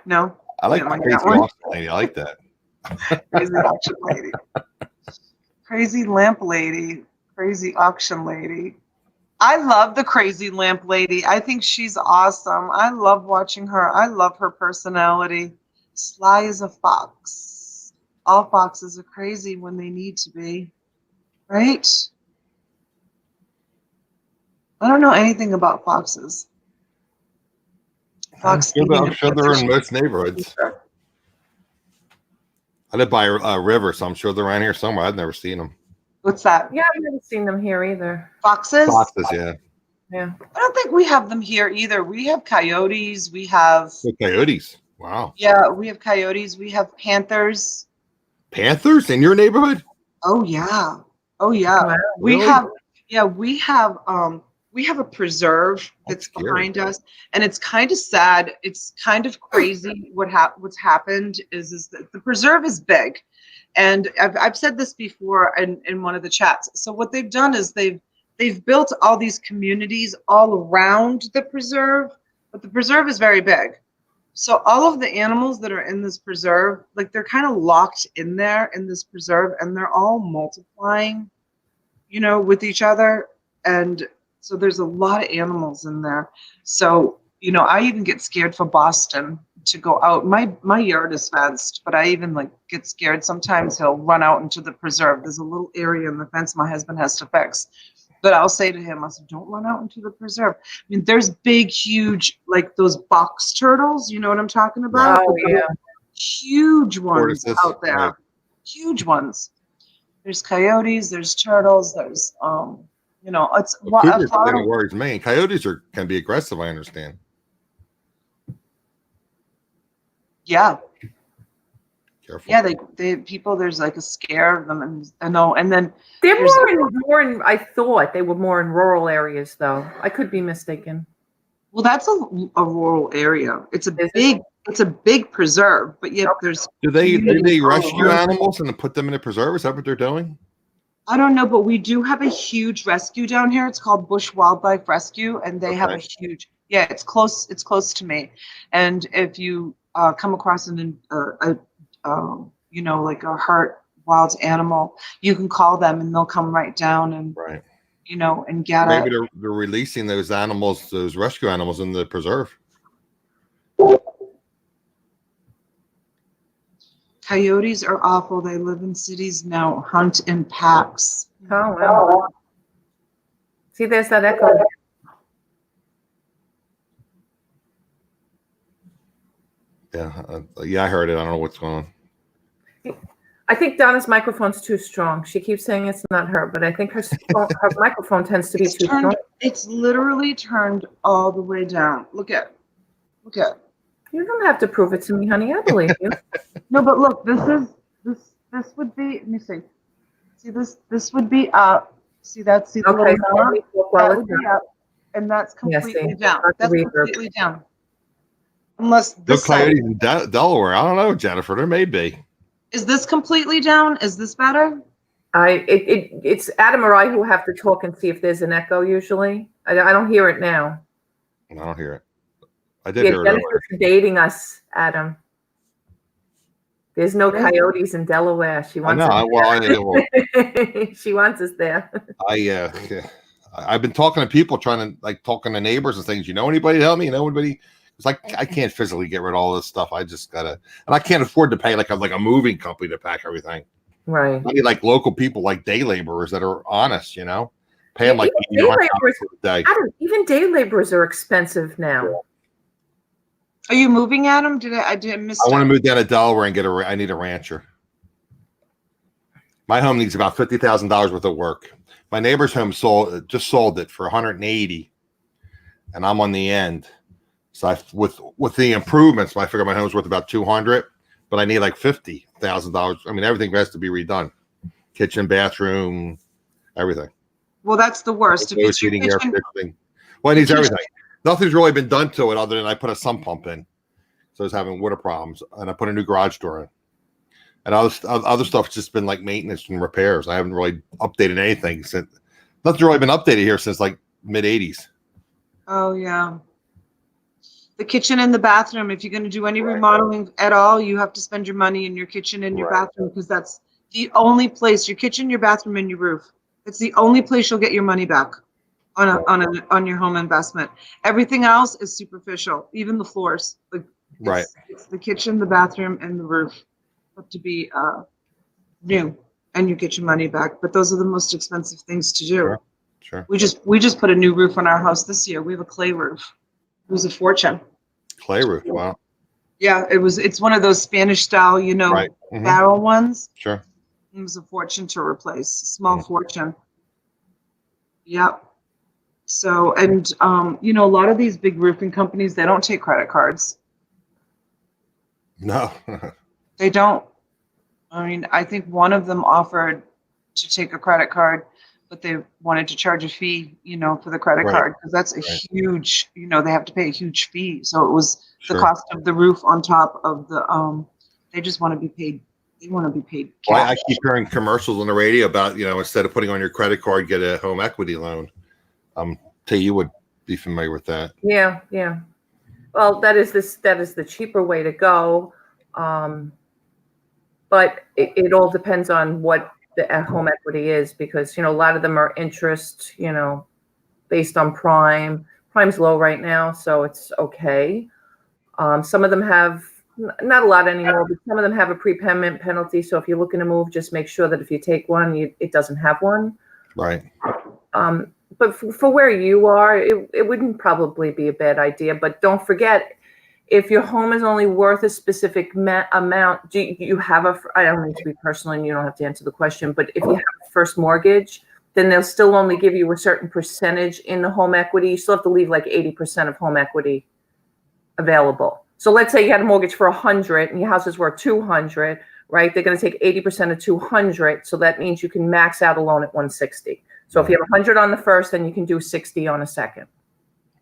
B: No,
C: I like
B: didn't
C: the
B: like
C: crazy
B: that one.
C: auction lady. I like that.
B: Crazy auction lady. Crazy lamp lady. Crazy auction lady. I love the crazy lamp lady. I think she's awesome. I love watching her. I love her personality. Sly as a fox. All foxes are crazy when they need to be, right? I don't know anything about foxes.
C: I'm
B: Fox
C: sure,
B: eating
C: I'm
B: a
C: sure they're in
B: fish.
C: most neighborhoods. I live by a river, so I'm sure they're around here somewhere. I've never seen them.
B: What's that?
A: Yeah, I've never seen them here either.
B: Foxes?
C: Foxes, yeah.
A: Yeah.
B: I don't think we have them here either. We have coyotes. We have,
C: The coyotes. Wow.
B: yeah, we have coyotes. We have panthers.
C: Panthers in your neighborhood?
B: Oh yeah. Oh yeah.
A: Wow,
B: We
C: really?
B: have, yeah, we have a preserve
C: That's
B: that's
C: scary.
B: behind us, and it's kind of sad. It's kind of crazy what's happened is that the preserve is big. And I've said this before in one of the chats. So what they've done is they've built all these communities all around the preserve, but the preserve is very big. So all of the animals that are in this preserve, like they're kind of locked in there in this preserve, and they're all multiplying, with each other. And so there's a lot of animals in there. So, I even get scared for Boston to go out. My yard is fenced, but I even like get scared. Sometimes he'll run out into the preserve. There's a little area in the fence my husband has to fix. But I'll say to him, I said, don't run out into the preserve. I mean, there's big, huge, like those box turtles. You know what I'm talking about?
A: Oh, yeah.
B: Huge ones
C: Tortoises,
B: out there.
C: right.
B: Huge ones. There's coyotes, there's turtles, there's, it's
C: Well, cougars, the
B: Florida.
C: thing that worries me. Coyotes can be aggressive, I understand.
B: Yeah.
C: Careful.
B: Yeah, they people, there's like a scare of them, and I know, and then
A: They're
B: there's
A: more in, I thought they were more in rural areas, though. I could be mistaken.
B: well, that's a rural area. It's a
A: Is it?
B: big preserve, but yet there's
C: Do they
B: communities all
C: rescue
B: around.
C: animals and put them in a preserve? Is that what they're doing?
B: I don't know, but we do have a huge rescue down here. It's called Bush Wildlife Rescue, and they have a huge. Yeah, it's close. It's close to me, and if you come across like a hurt wild animal, you can call them, and they'll come right down and
C: Right.
B: and get
C: Maybe
B: it.
C: they're releasing those animals, those rescue animals, in the preserve.
B: Coyotes are awful. They live in cities now, hunt in packs.
A: Oh, wow. See, there's that echo.
C: Yeah, I heard it. I don't know what's going on.
A: I think Donna's microphone's too strong. She keeps saying it's not her, but I think her microphone tends to be too strong.
B: It's literally turned all the way down. Look at.
A: You don't have to prove it to me, honey. I believe you.
B: No, but look, this would be. Let me see. See this? This would be up. See that? See the
A: Okay,
B: little knob?
A: well,
B: That would be up, and that's
A: Yeah,
B: completely
A: see,
B: down.
A: not the
B: That's
A: reverb.
B: completely down. Unless
C: No
B: this side.
C: coyotes in Delaware. I don't know, Jennifer. There may be.
B: Is this completely down? Is this better?
A: It's Adam or I who have to talk and see if there's an echo usually. I don't hear it now.
C: I don't hear it. I did
A: Yeah,
C: hear it earlier.
A: Jennifer's dating us, Adam. There's no coyotes in Delaware. She wants she wants us there.
C: I've been talking to people, talking to neighbors and things. You know anybody to help me? You know anybody? It's like I can't physically get rid of all this stuff. I just gotta, and I can't afford to pay like a moving company to pack everything.
A: Right.
C: I need like local people, like day laborers that are honest. Pay them like
A: even day laborers are expensive now.
B: Are you moving, Adam? I didn't miss.
C: I want to move down to Delaware and I need a rancher. My home needs about $50,000 worth of work. My neighbor's home just sold it for $180,000, and I'm on the end. So with the improvements, I figure my home's worth about $200,000, but I need like $50,000. I mean, everything has to be redone: kitchen, bathroom, everything.
B: Well, that's the worst. If it's your kitchen,
C: well, it needs everything. Nothing's really been done to it other than I put a sump pump in. So I was having water problems, and I put a new garage door in. and other stuff's just been like maintenance and repairs. I haven't really updated anything since. Nothing's really been updated here since like mid '80s.
B: Oh yeah. The kitchen and the bathroom. If you're going to do any remodeling at all, you have to spend your money in your kitchen and your bathroom, because that's the only place. Your kitchen, your bathroom, and your roof. It's the only place you'll get your money back on your home investment. Everything else is superficial. Even the floors. It's the kitchen, the bathroom, and the roof have to be new, and you get your money back. But those are the most expensive things to do.
C: Sure.
B: We just put a new roof on our house this year. We have a clay roof. It was a fortune.
C: Clay roof. Wow.
B: Yeah, it's one of those Spanish style, barrel ones.
C: Sure.
B: It was a fortune to replace, a small fortune. Yep. So, and a lot of these big roofing companies, they don't take credit cards.
C: No.
B: They don't. I mean, I think one of them offered to take a credit card, but they wanted to charge a fee, for the credit card, because that's a huge, they have to pay a huge fee. So it was the cost of the roof on top of the, they just want to be paid. They want to be paid cash.
C: Well, I keep hearing commercials on the radio about, instead of putting on your credit card, get a home equity loan. You would be familiar with that.
A: Yeah. Yeah. Well, that is the cheaper way to go. But it all depends on what the home equity is, because, a lot of them are interest, based on prime. Prime's low right now, so it's okay. Some of them have, not a lot anymore, but some of them have a prepayment penalty. So if you're looking to move, just make sure that if you take one, it doesn't have one.
C: Right.
A: But for where you are, it wouldn't probably be a bad idea. But don't forget, if your home is only worth a specific amount, do you have I don't need to be personal and you don't have to answer the question, but if you have a first mortgage, then they'll still only give you a certain percentage in the home equity. You still have to leave like 80% of home equity available. So let's say you had a mortgage for 100 and your house is worth 200, right? They're going to take 80% of 200. So that means you can max out a loan at 160. So if you have 100 on the first, then you can do 60 on a second.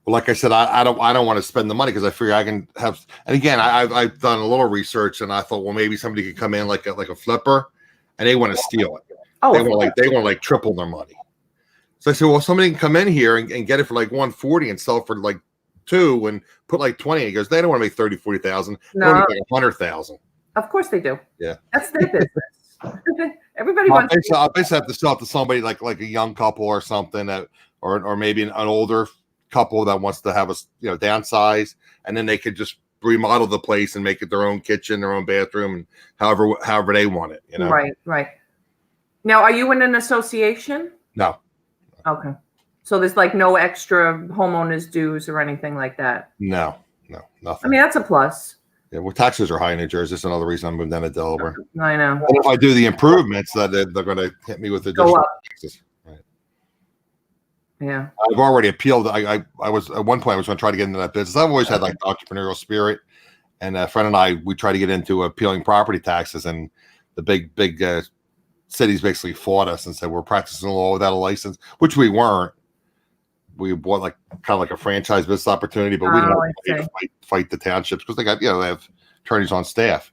C: Well, like I said, I don't want to spend the money, because I figure I can have. And again, I've done a little research, and I thought, well, maybe somebody could come in like a flipper, and they want to steal it.
A: Oh,
C: they want to triple their money. So I said, well, somebody can come in here and get it for like 140 and sell it for like 2 and put like 20. He goes, they don't want to make 30, 40,000.
A: No.
C: They want to make 100,000.
A: Of course they do.
C: Yeah,
A: that's their business. Everybody
C: I'll
A: wants.
C: basically have to sell it to somebody like a young couple or something, or maybe an older couple that wants to have downsize, and then they could just remodel the place and make it their own kitchen, their own bathroom, and however they want it.
A: Right. Now, are you in an association?
C: No.
A: Okay. So there's like no extra homeowners dues or anything like that?
C: No, nothing.
A: I mean, that's a plus.
C: Yeah, well, taxes are high in New Jersey. That's another reason I moved down to Delaware.
A: I know.
C: And if I do the improvements, that they're going to hit me with additional taxes. Right.
A: Yeah.
C: I've already appealed. I was at one point I was going to try to get into that business. I've always had like the entrepreneurial spirit, and a friend and I, we tried to get into appealing property taxes, and the big cities basically fought us and said we're practicing law without a license, which we weren't. We bought like kind of like a franchise business opportunity, but we didn't have to fight the townships, because they have attorneys on staff.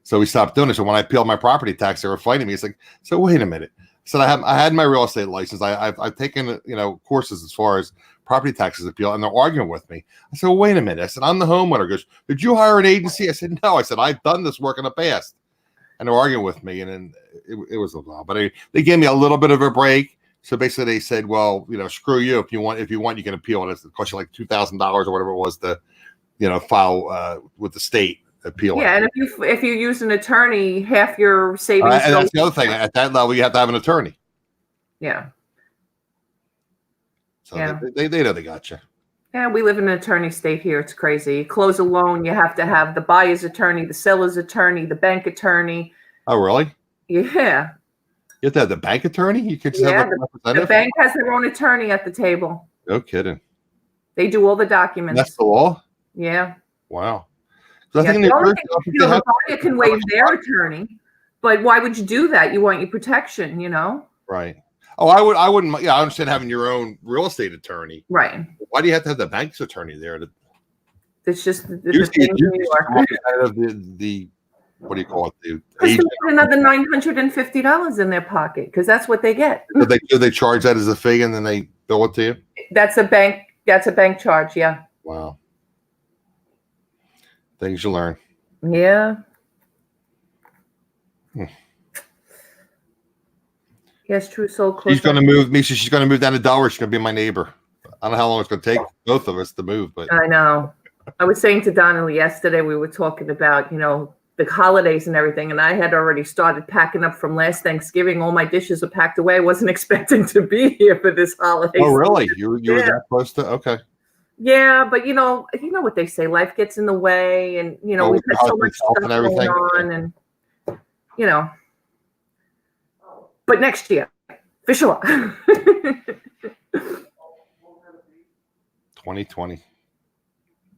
C: So we stopped doing it. So when I appealed my property tax, they were fighting me. It's like, so wait a minute. So I had my real estate license. I've taken courses as far as property taxes appeal, and they're arguing with me. I said, well, wait a minute. I said, I'm the homeowner. Goes, did you hire an agency? I said, no. I said, I've done this work in the past. And they're arguing with me, and then it was a while. But they gave me a little bit of a break. So basically, they said, "Well, screw you. If you want, you can appeal it. It costs you like $2,000 or whatever it was to, file with the state appeal."
A: Yeah, and if you use an attorney, half your savings.
C: And that's the other thing. At that level, you have to have an attorney.
A: Yeah.
C: So yeah. They know they got you.
A: Yeah, we live in an attorney state here. It's crazy. Close a loan, you have to have the buyer's attorney, the seller's attorney, the bank attorney.
C: Oh, really?
A: Yeah.
C: You have to have the bank attorney? You could just have
A: the bank has their own attorney at the table.
C: No kidding.
A: They do all the documents.
C: That's the law?
A: Yeah.
C: Wow. So
A: I think the buyer can waive their attorney, but why would you do that? You want your protection,
C: Right. Oh, I wouldn't. Yeah, I understand having your own real estate attorney.
A: Right.
C: Why do you have to have the bank's attorney there?
A: It's just the thing in New York.
C: Out of the what do you call it? The
A: Because they
C: agent.
A: put another $950 in their pocket because that's what they get.
C: Do they charge that as a fee and then they bill it to you?
A: That's a bank. That's a bank charge. Yeah.
C: Wow. Things you learn.
A: Yeah. Yes, true soul.
C: She's going to move, Misha. She's going to move down to Delaware. She's going to be my neighbor. I don't know how long it's going to take both of us to move, but
A: I know. I was saying to Donna yesterday, we were talking about, the holidays and everything, and I had already started packing up from last Thanksgiving. All my dishes are packed away. I wasn't expecting to be here for this holiday.
C: Oh, really? You were that close to? Okay.
A: Yeah, but you know what they say, life gets in the way, and we've had so much stuff
C: and everything
A: going on, and but next year, for sure.
C: 2020.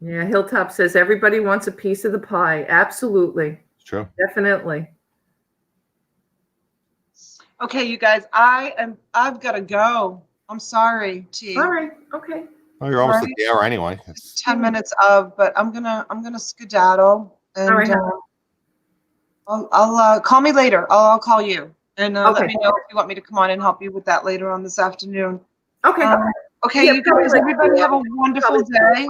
A: Yeah, Hilltop says everybody wants a piece of the pie. Absolutely.
C: It's true.
A: Definitely.
B: Okay, you guys, I've got to go. I'm sorry, T.
A: All right. Okay.
C: Oh, you're almost at the hour anyway.
B: It's 10 minutes of, but I'm gonna skedaddle, and
A: All right.
B: I'll call me later. I'll call you, and
A: Okay.
B: let me know if you want me to come on and help you with that later on this afternoon.
A: Okay.
B: Okay,
A: Yeah,
B: you guys, everybody have a wonderful
A: probably.
B: day.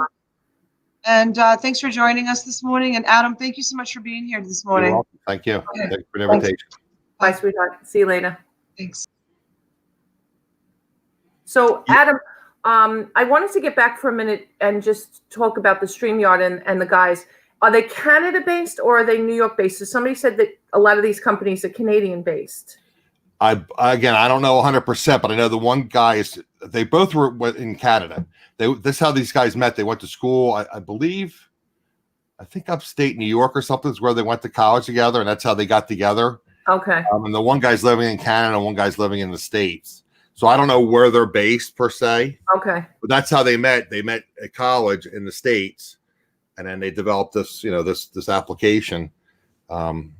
B: And thanks for joining us this morning. And Adam, thank you so much for being here this morning.
C: You're welcome. Thank you.
B: Okay.
C: Thanks for the invitation.
A: Bye, sweetheart. See you later.
B: Thanks.
A: So, Adam, I wanted to get back for a minute and just talk about the StreamYard and the guys. Are they Canada-based or are they New York-based? So somebody said that a lot of these companies are Canadian-based.
C: I don't know 100%, but I know the one guy they both were in Canada. This is how these guys met. They went to school, I believe, I think upstate New York or something is where they went to college together, and that's how they got together.
A: Okay.
C: And the one guy's living in Canada, and one guy's living in the States. So I don't know where they're based per se.
A: Okay.
C: But that's how they met. They met at college in the States, and then they developed this, this application. So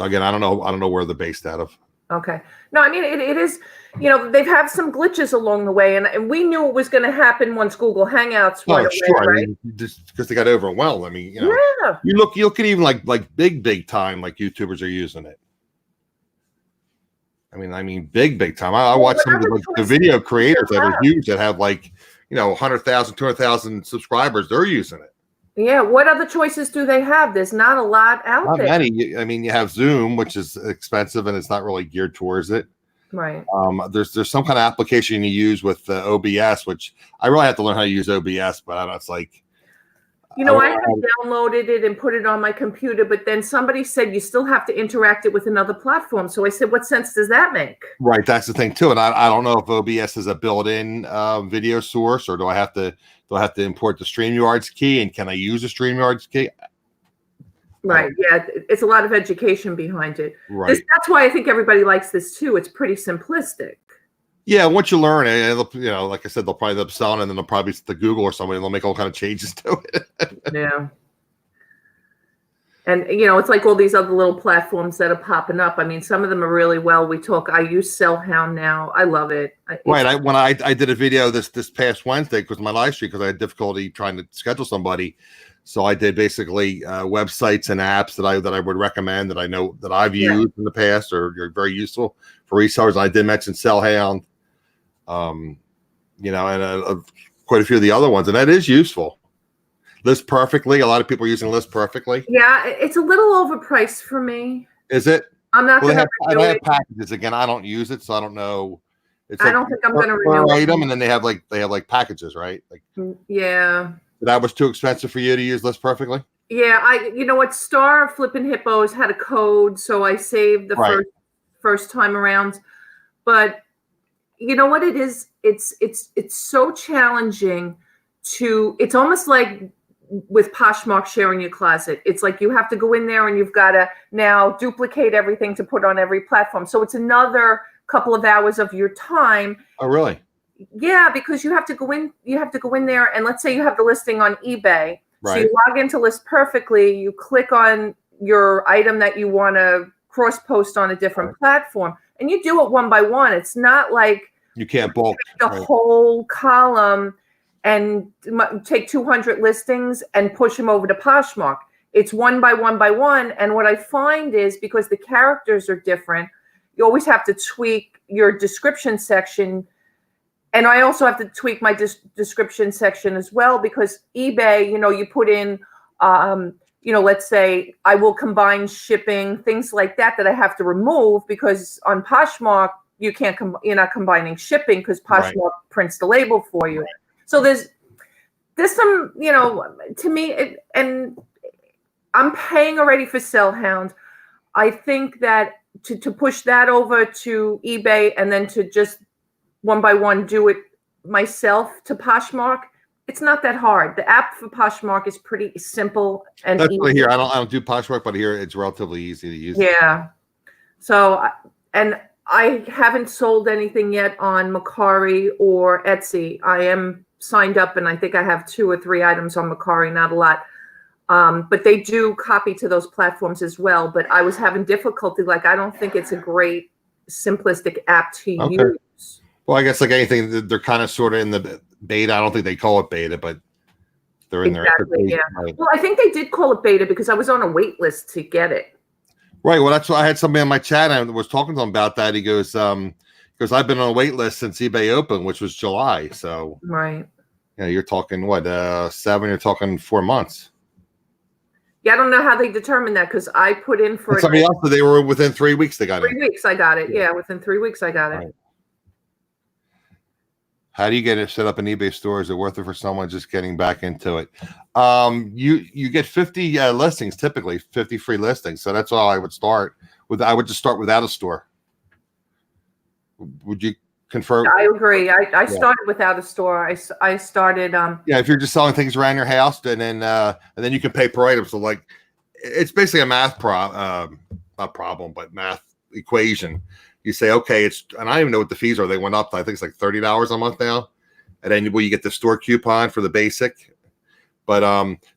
C: again, I don't know where they're based out of.
A: Okay. No, I mean, it is, they've had some glitches along the way, and we knew it was going to happen once Google Hangouts went away,
C: sure.
A: right?
C: I mean, just because they got overwhelmed. I mean,
A: Yeah.
C: you look at even like big time, like YouTubers are using it. I mean, big time. I watch some of the video creators that are huge that have 100,000, 200,000 subscribers. They're using it.
A: Yeah. What other choices do they have? There's not a lot out
C: Not
A: there.
C: many. I mean, you have Zoom, which is expensive and it's not really geared towards it.
A: Right.
C: There's some kind of application you use with OBS, which I really have to learn how to use OBS, but I don't know, it's like.
A: I had downloaded it and put it on my computer, but then somebody said you still have to interact it with another platform. So I said, what sense does that make?
C: Right. That's the thing too. And I don't know if OBS is a built-in video source, or do I have to import the StreamYard's key, and can I use the StreamYard's key?
A: Right. Yeah. It's a lot of education behind it.
C: Right.
A: That's why I think everybody likes this too. It's pretty simplistic.
C: Yeah, once you learn it, like I said, they'll probably end up selling, and then they'll probably to Google or somebody, and they'll make all kind of changes to it.
A: Yeah. And it's like all these other little platforms that are popping up. I mean, some of them are really well. I use Cellhound now. I love it.
C: Right. When I did a video this past Wednesday because my live stream, because I had difficulty trying to schedule somebody, so I did basically websites and apps that I would recommend that I know that I've used in the past or are very useful for resellers. I did mention Cellhound. And quite a few of the other ones, and that is useful. List Perfectly. A lot of people are using List Perfectly.
A: Yeah, it's a little overpriced for me.
C: Is it?
A: I'm not going to.
C: They have packages again. I don't use it, so I don't know.
A: I don't think I'm going to renew
C: it. Item, and then they have packages, right?
A: Yeah.
C: That was too expensive for you to use List Perfectly.
A: Yeah, Star Flippin' Hippos had a code, so I saved the first time around, but. You know what it is? It's so challenging it's almost like with Poshmark sharing your closet. It's like you have to go in there and you've got to now duplicate everything to put on every platform. So it's another couple of hours of your time.
C: Oh, really?
A: Yeah, because you have to go in there, and let's say you have the listing on eBay.
C: Right.
A: So you log into List Perfectly, you click on your item that you want to cross post on a different platform. And you do it one by one. It's not like
C: you can't bulk
A: the whole column and take 200 listings and push them over to Poshmark. it's one by one by one. And what I find is because the characters are different, you always have to tweak your description section. And I also have to tweak my description section as well, because eBay, you put in, let's say I will combine shipping, things like that I have to remove, because on Poshmark, you're not combining shipping because Poshmark prints the label for you. So there's some, to me, and I'm paying already for Sellhound. I think that to push that over to eBay and then to just one by one do it myself to Poshmark, it's not that hard. The app for Poshmark is pretty simple and
C: that's
A: easy.
C: Here. I don't do Poshmark, but here it's relatively easy to use.
A: Yeah. So, and I haven't sold anything yet on Mercari or Etsy. I am signed up, and I think I have 2 or 3 items on Mercari, not a lot. But they do copy to those platforms as well. But I was having difficulty. Like, I don't think it's a great simplistic app to use.
C: Well, I guess like anything, they're kind of sort of in the beta. I don't think they call it beta, but they're in there.
A: Yeah. Right. Well, I think they did call it beta because I was on a wait list to get it.
C: Right. Well, that's why I had somebody on my chat. And I was talking to him about that. He goes, because I've been on a wait list since eBay opened, which was July. So
A: right.
C: You're talking what, 7? You're talking 4 months.
A: Yeah, I don't know how they determined that, because I put in for
C: somebody else. They were within 3 weeks. They got it.
A: 3 weeks. I got it. Yeah, within 3 weeks I got it.
C: Right. How do you get it set up an eBay store? Is it worth it for someone just getting back into it? You get 50 listings, typically 50 free listings. So that's all I would start with. I would just start without a store. Would you confirm?
A: I agree. I started without a store. I started.
C: If you're just selling things around your house, and then you can pay per item. So like, it's basically a math not problem, but math equation. You say, okay, and I don't even know what the fees are. They went up. I think it's like $30 a month now. And then you get the store coupon for the basic. But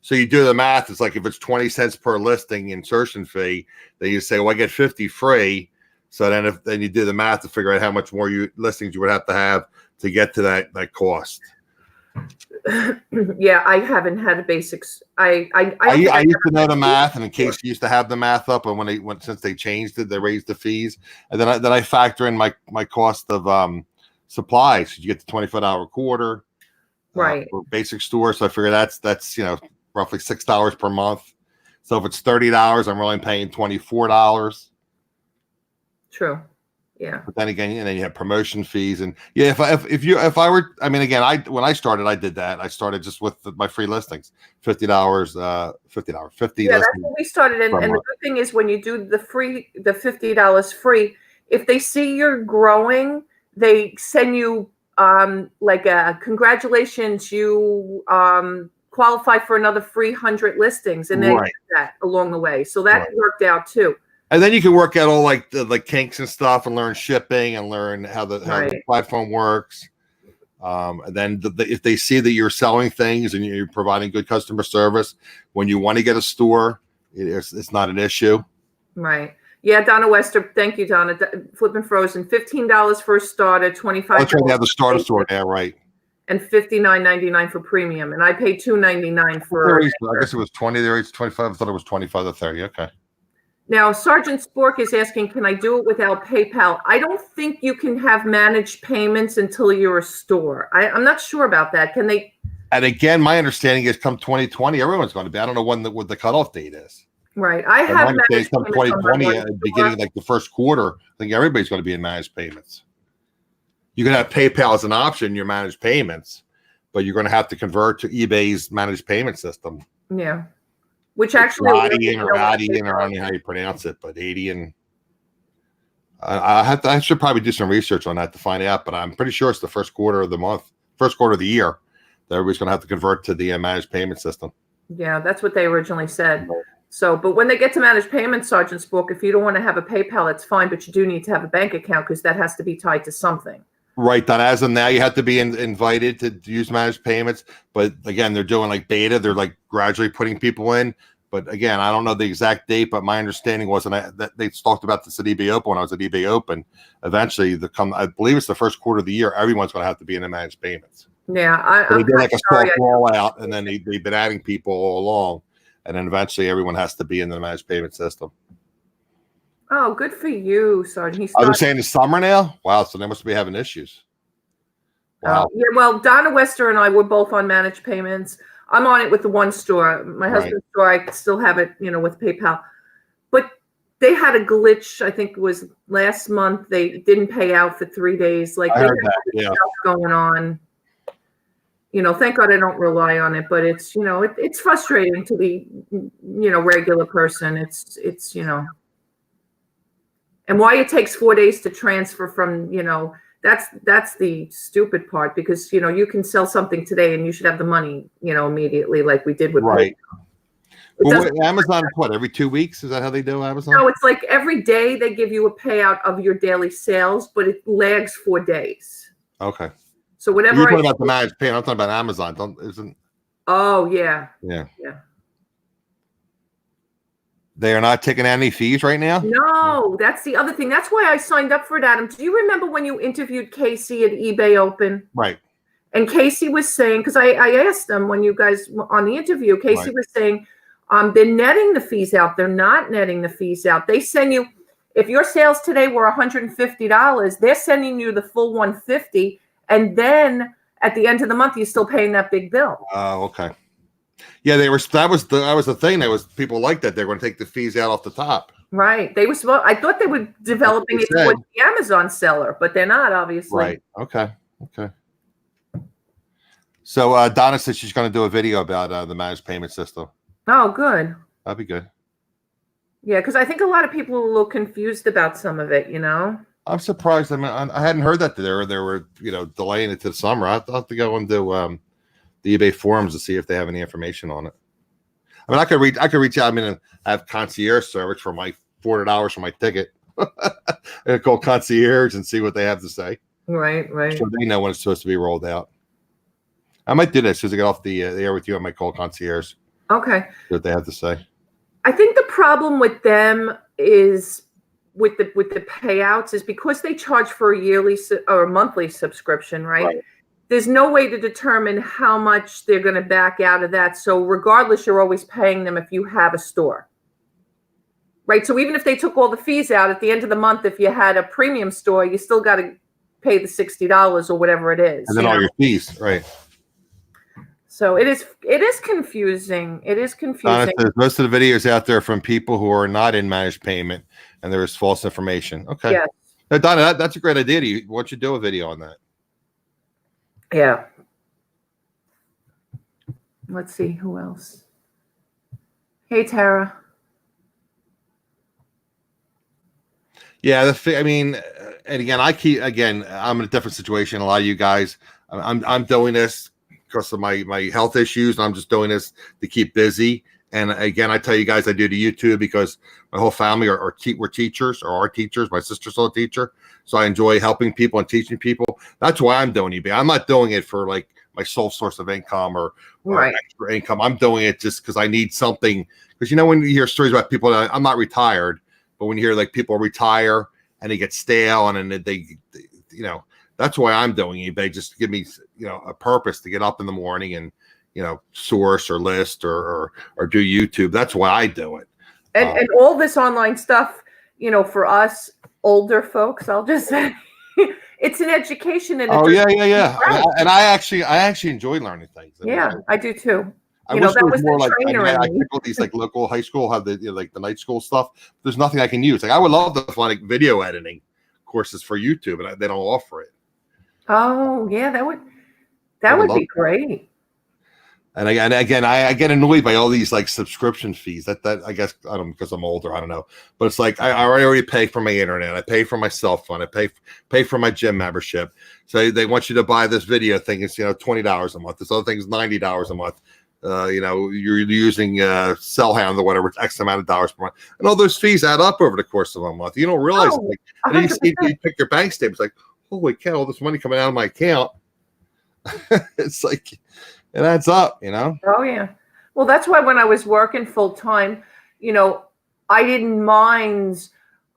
C: so you do the math. It's like if it's 20 cents per listing insertion fee, then you say, well, I get 50 free. So then you do the math to figure out how much more listings you would have to get to that cost.
A: Yeah, I haven't had the basics. I
C: used to know the math, and in case you used to have the math up, and since they changed it, they raised the fees, and then I factor in my cost of supplies. You get the $25 a quarter,
A: right?
C: For basic store, so I figure that's roughly $6 per month. So if it's $30, I'm really paying $24.
A: True. Yeah.
C: But then again, and then you have promotion fees, and if I were, I mean, again, when I started, I did that. I started just with my free listings, $50, $50.
A: Yeah, that's what we started. And the good thing is when you do the $50 free, if they see you're growing, they send you like a congratulations, you qualify for another free 100 listings, and they get that along the way. So that worked out too.
C: And then you can work out all like the kinks and stuff, and learn shipping, and learn how the platform works. And then if they see that you're selling things and you're providing good customer service, when you want to get a store, it's not an issue.
A: Right. Yeah, Donna Wester. Thank you, Donna. Flipping Frozen. $15 for a starter, $25.
C: I'll try to have the starter store there, right? And
A: $59.99 for premium, and I paid $2.99 for.
C: I guess it was 20 there. It's 25. I thought it was 25 to 30. Okay.
A: Now, Sergeant Spork is asking, can I do it without PayPal? I don't think you can have managed payments until you're a store. I'm not sure about that. Can they?
C: And again, my understanding is come 2020, everyone's going to be. I don't know what the cutoff date is.
A: Right. I have managed
C: come 2020, beginning like the first quarter, I think everybody's going to be in managed payments. You can have PayPal as an option in your managed payments, but you're going to have to convert to eBay's managed payment system.
A: Yeah. Which actually,
C: Radian, or I don't know how you pronounce it, but Adian. I should probably do some research on that to find out, but I'm pretty sure it's the first quarter of the year that everybody's going to have to convert to the managed payment system.
A: Yeah, that's what they originally said. So, but when they get to managed payments, Sergeant Spook, if you don't want to have a PayPal, that's fine, but you do need to have a bank account because that has to be tied to something.
C: Right, Donna. As of now, you have to be invited to use managed payments. But again, they're doing like beta. They're like gradually putting people in. But again, I don't know the exact date. But my understanding was, that they talked about this at eBay Open when I was at eBay Open. Eventually, I believe it's the first quarter of the year. Everyone's going to have to be in the managed payments.
A: Yeah,
C: they did like a small rollout, and then they've been adding people all along. and then eventually everyone has to be in the managed payment system.
A: Oh, good for you, Sergeant.
C: I was saying the summer now. Wow, so they must be having issues. Wow.
A: Yeah, well, Donna Wester and I were both on managed payments. I'm on it with the one store. My husband's store, I still have it, with PayPal. But they had a glitch, I think it was last month. They didn't pay out for 3 days. Like,
C: I
A: they
C: heard
A: had
C: that,
A: stuff going on. Thank God I don't rely on it, but it's, it's frustrating to the, regular person. It's, and why it takes 4 days to transfer from, that's the stupid part, because, you can sell something today and you should have the money, immediately, like we did with
C: right.
A: Well,
C: Amazon, what, every 2 weeks? Is that how they do Amazon?
A: No, it's like every day they give you a payout of your daily sales, but it lags 4 days.
C: Okay.
A: So whatever.
C: You're talking about the managed payment. I'm talking about Amazon. Isn't?
A: Oh yeah.
C: Yeah.
A: Yeah.
C: They are not taking any fees right now?
A: No, that's the other thing. That's why I signed up for it, Adam. Do you remember when you interviewed Casey at eBay Open?
C: Right.
A: And Casey was saying, because I asked them when you guys were on the interview, Casey was saying, they're netting the fees out. They're not netting the fees out. They send you, if your sales today were $150, they're sending you the full $150, and then at the end of the month, you're still paying that big bill.
C: Oh, okay. Yeah, they were. That was the thing. That was people like that. They're going to take the fees out off the top.
A: Right. They were. I thought they were developing it towards the Amazon seller, but they're not, obviously.
C: Right. Okay. So Donna said she's going to do a video about the managed payment system.
A: Oh, good.
C: That'd be good.
A: Yeah, because I think a lot of people are a little confused about some of it.
C: I'm surprised. I mean, I hadn't heard that they were delaying it to the summer. I thought to go into the eBay forums to see if they have any information on it. I mean, I could reach out. I mean, I have concierge service for my $400 for my ticket. I call concierge and see what they have to say.
A: Right.
C: So they know when it's supposed to be rolled out. I might do that as soon as I get off the air with you. I might call concierge.
A: Okay.
C: See what they have to say.
A: I think the problem with them is with the payouts is because they charge for a yearly or a monthly subscription, right? There's no way to determine how much they're going to back out of that. So regardless, you're always paying them if you have a store, right? So even if they took all the fees out at the end of the month, if you had a premium store, you still got to pay the $60 or whatever it is.
C: And then all your fees, right?
A: So it is confusing. It is confusing.
C: Most of the videos out there from people who are not in managed payment, and there is false information. Okay.
A: Yes.
C: Now, Donna, that's a great idea. Why don't you do a video on that?
A: Yeah. Let's see who else. Hey, Tara.
C: Yeah, I mean, and again, I'm in a different situation. A lot of you guys, I'm doing this because of my health issues, and I'm just doing this to keep busy. And again, I tell you guys, I do the YouTube because my whole family we're teachers or are teachers. My sister's still a teacher, so I enjoy helping people and teaching people. That's why I'm doing eBay. I'm not doing it for like my sole source of income or extra income. I'm doing it just because I need something. Because when you hear stories about people, I'm not retired, but when you hear like people retire and they get stale and then they that's why I'm doing eBay, just to give me a purpose to get up in the morning and source or list or do YouTube. That's why I do it.
A: And all this online stuff, for us older folks, I'll just say it's an education. And
C: yeah. And I actually enjoy learning things.
A: I do too.
C: I wish there was more like I think all these like local high school have the like the night school stuff. There's nothing I can use. Like I would love to find like video editing courses for YouTube, and they don't offer it.
A: Oh yeah, that would be great.
C: And again, I get annoyed by all these like subscription fees. That I guess I don't because I'm older. I don't know, but it's like I already pay for my internet. I pay for my cell phone. I pay for my gym membership. So they want you to buy this video thing. It's $20 a month. This other thing is $90 a month. You're using Cellhound or whatever. It's X amount of dollars per month, and all those fees add up over the course of a month. You don't realize it. And then you pick your bank statement. It's like, holy cow, all this money coming out of my account. It's like it adds up,
A: Oh yeah. Well, that's why when I was working full time, I didn't mind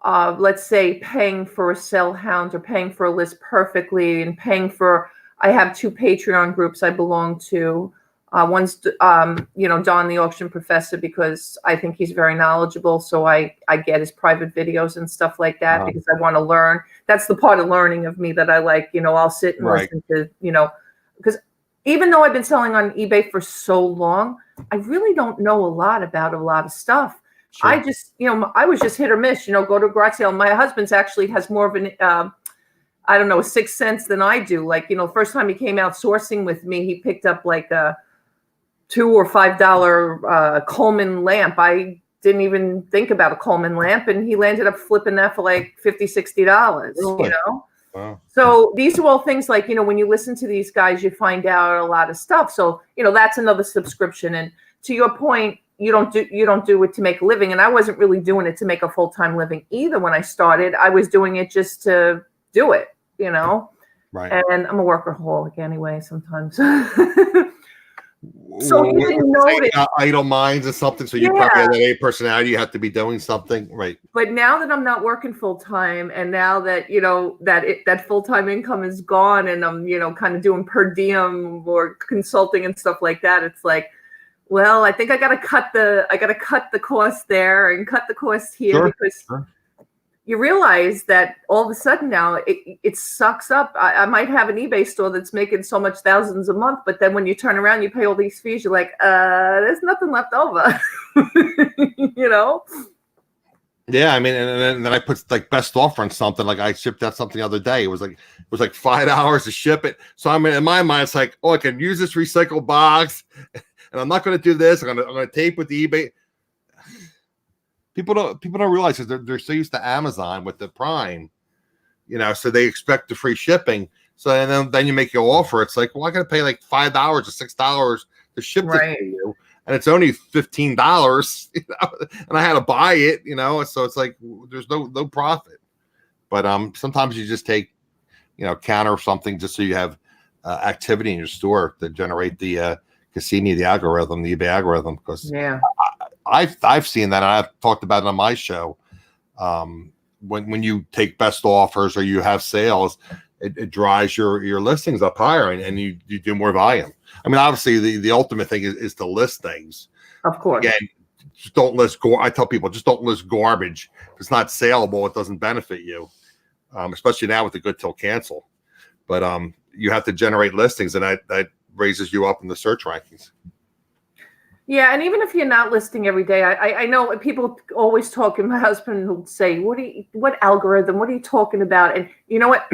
A: let's say paying for a Cellhound or paying for a list perfectly and paying for I have 2 Patreon groups I belong to. One's, Don, the auction professor, because I think he's very knowledgeable. So I get his private videos and stuff like that because I want to learn. That's the part of learning of me that I like. I'll sit and listen to, because even though I've been selling on eBay for so long, I really don't know a lot about a lot of stuff. Sure. I just, I was just hit or miss, go to a garage sale. My husband's actually has more of an, I don't know, a sixth sense than I do. Like, first time he came out sourcing with me, he picked up like a $2 or $5 Coleman lamp. I didn't even think about a Coleman lamp, and he landed up flipping that for like $50, $60,
C: Really? Wow.
A: So these are all things like, when you listen to these guys, you find out a lot of stuff. So, that's another subscription. And to your point, you don't do it to make a living. And I wasn't really doing it to make a full-time living either. When I started, I was doing it just to do it,
C: Right.
A: And I'm a workaholic anyway, sometimes. So you didn't notice
C: idle minds or something. So you probably have that A personality. You have to be doing something, right?
A: But now that I'm not working full time, and now that that full time income is gone, and I'm kind of doing per diem or consulting and stuff like that, it's like, well, I think I got to cut the cost there and cut the cost here because you realize that all of a sudden now it sucks up. I might have an eBay store that's making so much thousands a month, but then when you turn around, you pay all these fees, you're like, there's nothing left over.
C: Yeah, I mean, and then I put like best offer on something. Like I shipped out something the other day. It was like $5 to ship it. So I mean, in my mind, it's like, I can use this recycled box, and I'm not going to do this. I'm going to tape with the eBay. People don't realize that they're so used to Amazon with the Prime, so they expect the free shipping. So and then you make your offer. It's like, well, I got to pay like $5 or $6 to ship this to you, and it's only $15, and I had to buy it, So it's like there's no profit. But sometimes you just take, counter something just so you have activity in your store to generate the Cassini, the algorithm, the eBay algorithm, because I've seen that, and I've talked about it on my show. When you take best offers or you have sales, it drives your listings up higher, and you do more volume. I mean, obviously, the ultimate thing is to list things.
A: Of course.
C: Again, just don't list. I tell people, just don't list garbage. If it's not saleable, it doesn't benefit you, especially now with the good till cancel. But you have to generate listings, and that raises you up in the search rankings.
A: Yeah, and even if you're not listing every day, I know people always talk, and my husband will say, what algorithm? What are you talking about? And you know what?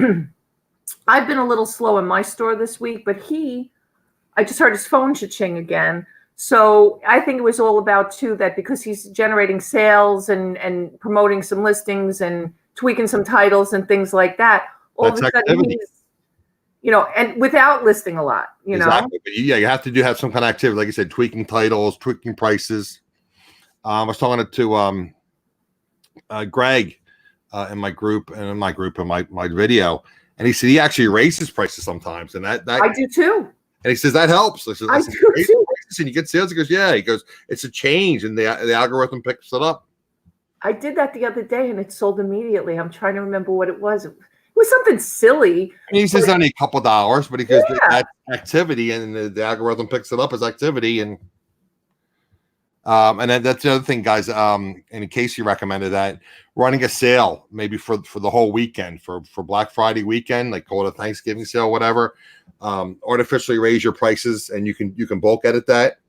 A: I've been a little slow in my store this week, but I just heard his phone cha-ching again. So I think it was all about, too, that because he's generating sales and promoting some listings and tweaking some titles and things like that, all of a sudden he's, and without listing a lot,
C: Exactly. But yeah, you have to have some kind of activity, like you said, tweaking titles, tweaking prices. I was talking to Greg in my group in my video, and he said he actually raises prices sometimes, and that
A: I do too.
C: And he says that helps. I
A: do too.
C: And you get sales. He goes, yeah. He goes, it's a change, and the algorithm picks it up.
A: I did that the other day, and it sold immediately. I'm trying to remember what it was. It was something silly.
C: He says only a couple $, but because that activity, and the algorithm picks it up as activity, and then that's the other thing, guys. And in case you recommended that, running a sale maybe for the whole weekend, for Black Friday weekend, like call it a Thanksgiving sale, whatever. Artificially raise your prices, and you can bulk edit that,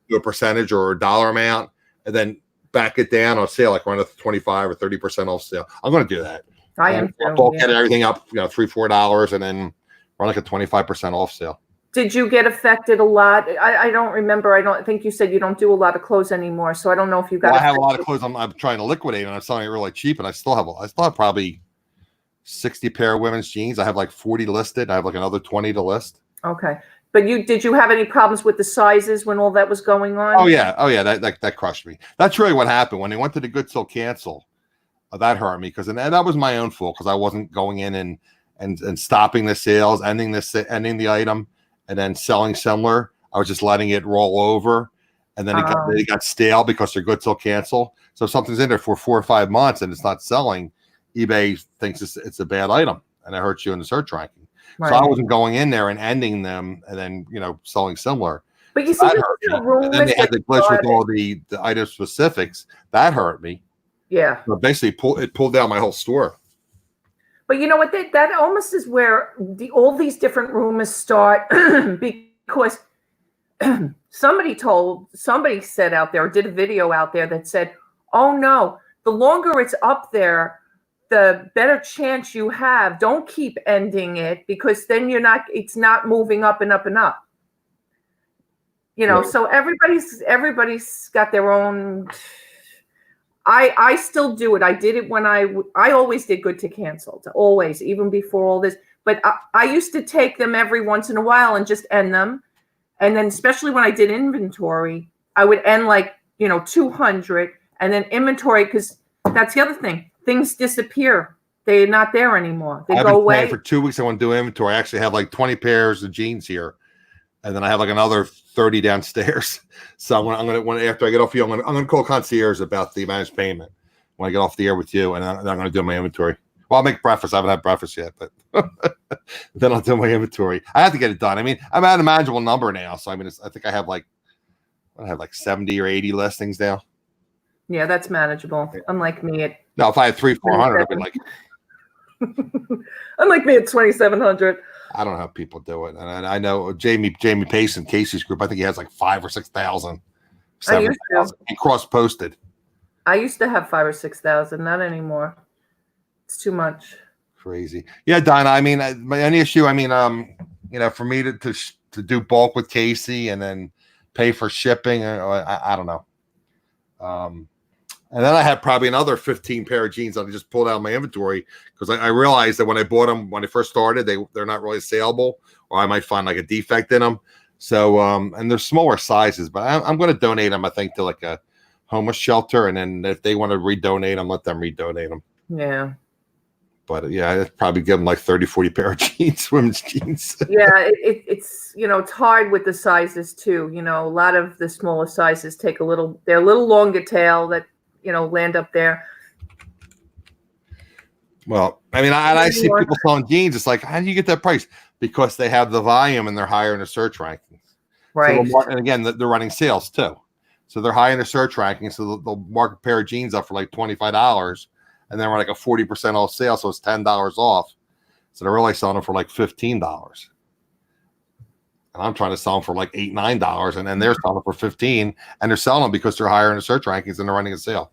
C: do a percentage or a dollar amount, and then back it down on sale, like run a 25 or 30% off sale. I'm going to do that.
A: I am
C: bulk edit everything up, $3-4, and then run like a 25% off sale.
A: Did you get affected a lot? I don't remember. I don't think you said you don't do a lot of clothes anymore, so I don't know if you got.
C: Well, I have a lot of clothes I'm trying to liquidate, and I'm selling it really cheap, and I still have probably 60 pair of women's jeans. I have like 40 listed. I have like another 20 to list.
A: Okay, but did you have any problems with the sizes when all that was going on?
C: Oh yeah, that crushed me. That's really what happened when they went to the good till cancel. That hurt me because that was my own fault, because I wasn't going in and stopping the sales, ending the item, and then selling similar. I was just letting it roll over, and then it got stale because they're good till cancel. So if something's in there for 4 or 5 months and it's not selling, eBay thinks it's a bad item, and it hurts you in the search ranking. Right. So I wasn't going in there and ending them and then selling similar.
A: But you see,
C: That
A: this
C: hurt
A: is
C: me.
A: a rumor
C: And then they had
A: that
C: the glitch with
A: started.
C: all the item specifics. That hurt me.
A: Yeah.
C: But basically, it pulled down my whole store.
A: But you know what? That almost is where all these different rumors start because somebody said out there, or did a video out there that said, "Oh no, the longer it's up there, the better chance you have. Don't keep ending it because then it's not moving up and up and up." You know,
C: Right.
A: so everybody's got their own. I still do it. I did it when I always did good to cancel, always, even before all this. But I used to take them every once in a while and just end them. And then especially when I did inventory, I would end like, 200 and then inventory, because that's the other thing. Things disappear. They're not there anymore. They
C: I've
A: go
C: been planning
A: away.
C: for 2 weeks. I want to do inventory. I actually have like 20 pairs of jeans here. And then I have like another 30 downstairs. So I'm gonna after I get off you, I'm gonna call concierge about the managed payment when I get off the air with you, and I'm gonna do my inventory. Well, I'll make breakfast. I haven't had breakfast yet, but then I'll do my inventory. I have to get it done. I mean, I'm at a manageable number now, so I mean, I think I have like 70 or 80 listings now.
A: Yeah, that's manageable. Unlike me
C: No, if I had 300-400, I'd be like,
A: unlike me at 2,700.
C: I don't know how people do it. And I know Jamie Pace in Casey's group, I think he has like 5,000 or 6,000, 7,000. He cross-posted.
A: I used to have 5,000 or 6,000, not anymore. It's too much.
C: Crazy. Yeah, Donna, I mean, any issue, I mean, for me to do bulk with Casey and then pay for shipping, I don't know. And then I had probably another 15 pair of jeans that I just pulled out of my inventory because I realized that when I bought them, when I first started, they're not really saleable, or I might find like a defect in them. So, and they're smaller sizes, but I'm going to donate them, I think, to like a homeless shelter. And then if they want to redonate them, let them redonate them.
A: Yeah.
C: But yeah, I'd probably give them like 30, 40 pair of jeans, women's jeans.
A: Yeah, it's it's hard with the sizes too. A lot of the smaller sizes they're a little longer tail that, land up there.
C: Well, I mean, I see people selling jeans. It's like, how do you get that price? Because they have the volume and they're higher in the search rankings.
A: Right.
C: So and again, they're running sales too. So they're high in the search rankings. So they'll mark a pair of jeans up for like $25 and then we're like a 40% off sale. So it's $10 off. So they're really selling them for like $15. And I'm trying to sell them for like $8, $9. And then they're selling them for $15. And they're selling them because they're higher in the search rankings and they're running a sale.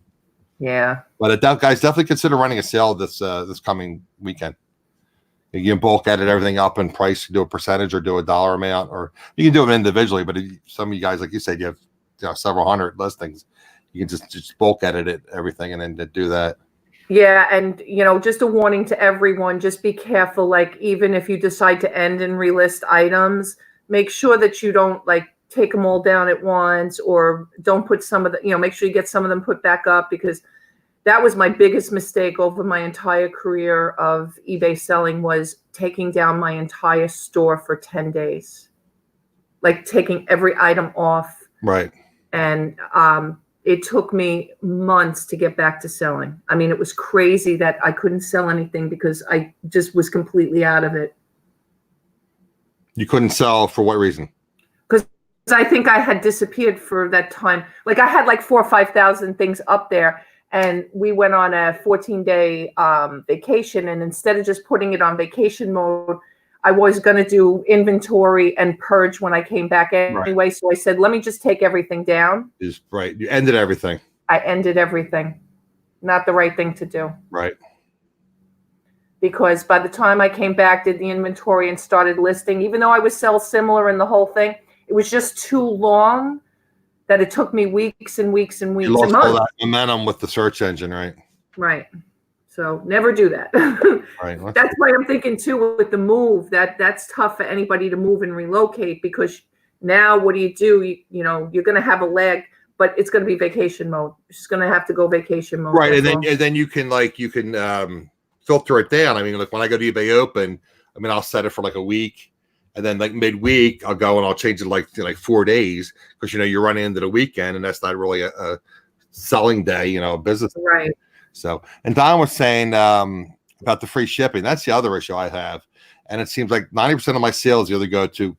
A: Yeah.
C: But guys, definitely consider running a sale this coming weekend. You can bulk edit everything up in price, do a percentage or do a dollar amount, or you can do them individually. But some of you guys, like you said, you have several hundred listings. You can just bulk edit it, everything, and then do that.
A: Yeah, and just a warning to everyone: just be careful. Like, even if you decide to end and relist items, make sure that you don't take them all down at once, or don't put some of the, make sure you get some of them put back up, because that was my biggest mistake over my entire career of eBay selling, was taking down my entire store for 10 days, like taking every item off.
C: Right.
A: And it took me months to get back to selling. I mean, it was crazy that I couldn't sell anything because I just was completely out of it.
C: You couldn't sell for what reason?
A: Because I think I had disappeared for that time. Like, I had like 4,000 or 5,000 things up there. And we went on a 14-day vacation. And instead of just putting it on vacation mode, I was going to do inventory and purge when I came back anyway. Right. So I said, let me just take everything down.
C: Right. You ended everything.
A: I ended everything. Not the right thing to do.
C: Right.
A: Because by the time I came back, did the inventory and started listing, even though I was sell similar in the whole thing, it was just too long that it took me weeks and weeks and weeks.
C: You lost
A: and months.
C: all that momentum with the search engine, right?
A: Right. So never do that.
C: Right.
A: That's why I'm thinking too with the move, that's tough for anybody to move and relocate, because now what do? You're going to have a leg, but it's going to be vacation mode. You're just going to have to go vacation mode.
C: Right. And then you can filter it down. I mean, like when I go to eBay Open, I mean, I'll set it for like a week. And then like midweek, I'll go and I'll change it like 4 days, because you're running into the weekend, and that's not really a selling day, business.
A: Right.
C: So, and Don was saying about the free shipping. That's the other issue I have, and it seems like 90% of my sales either go to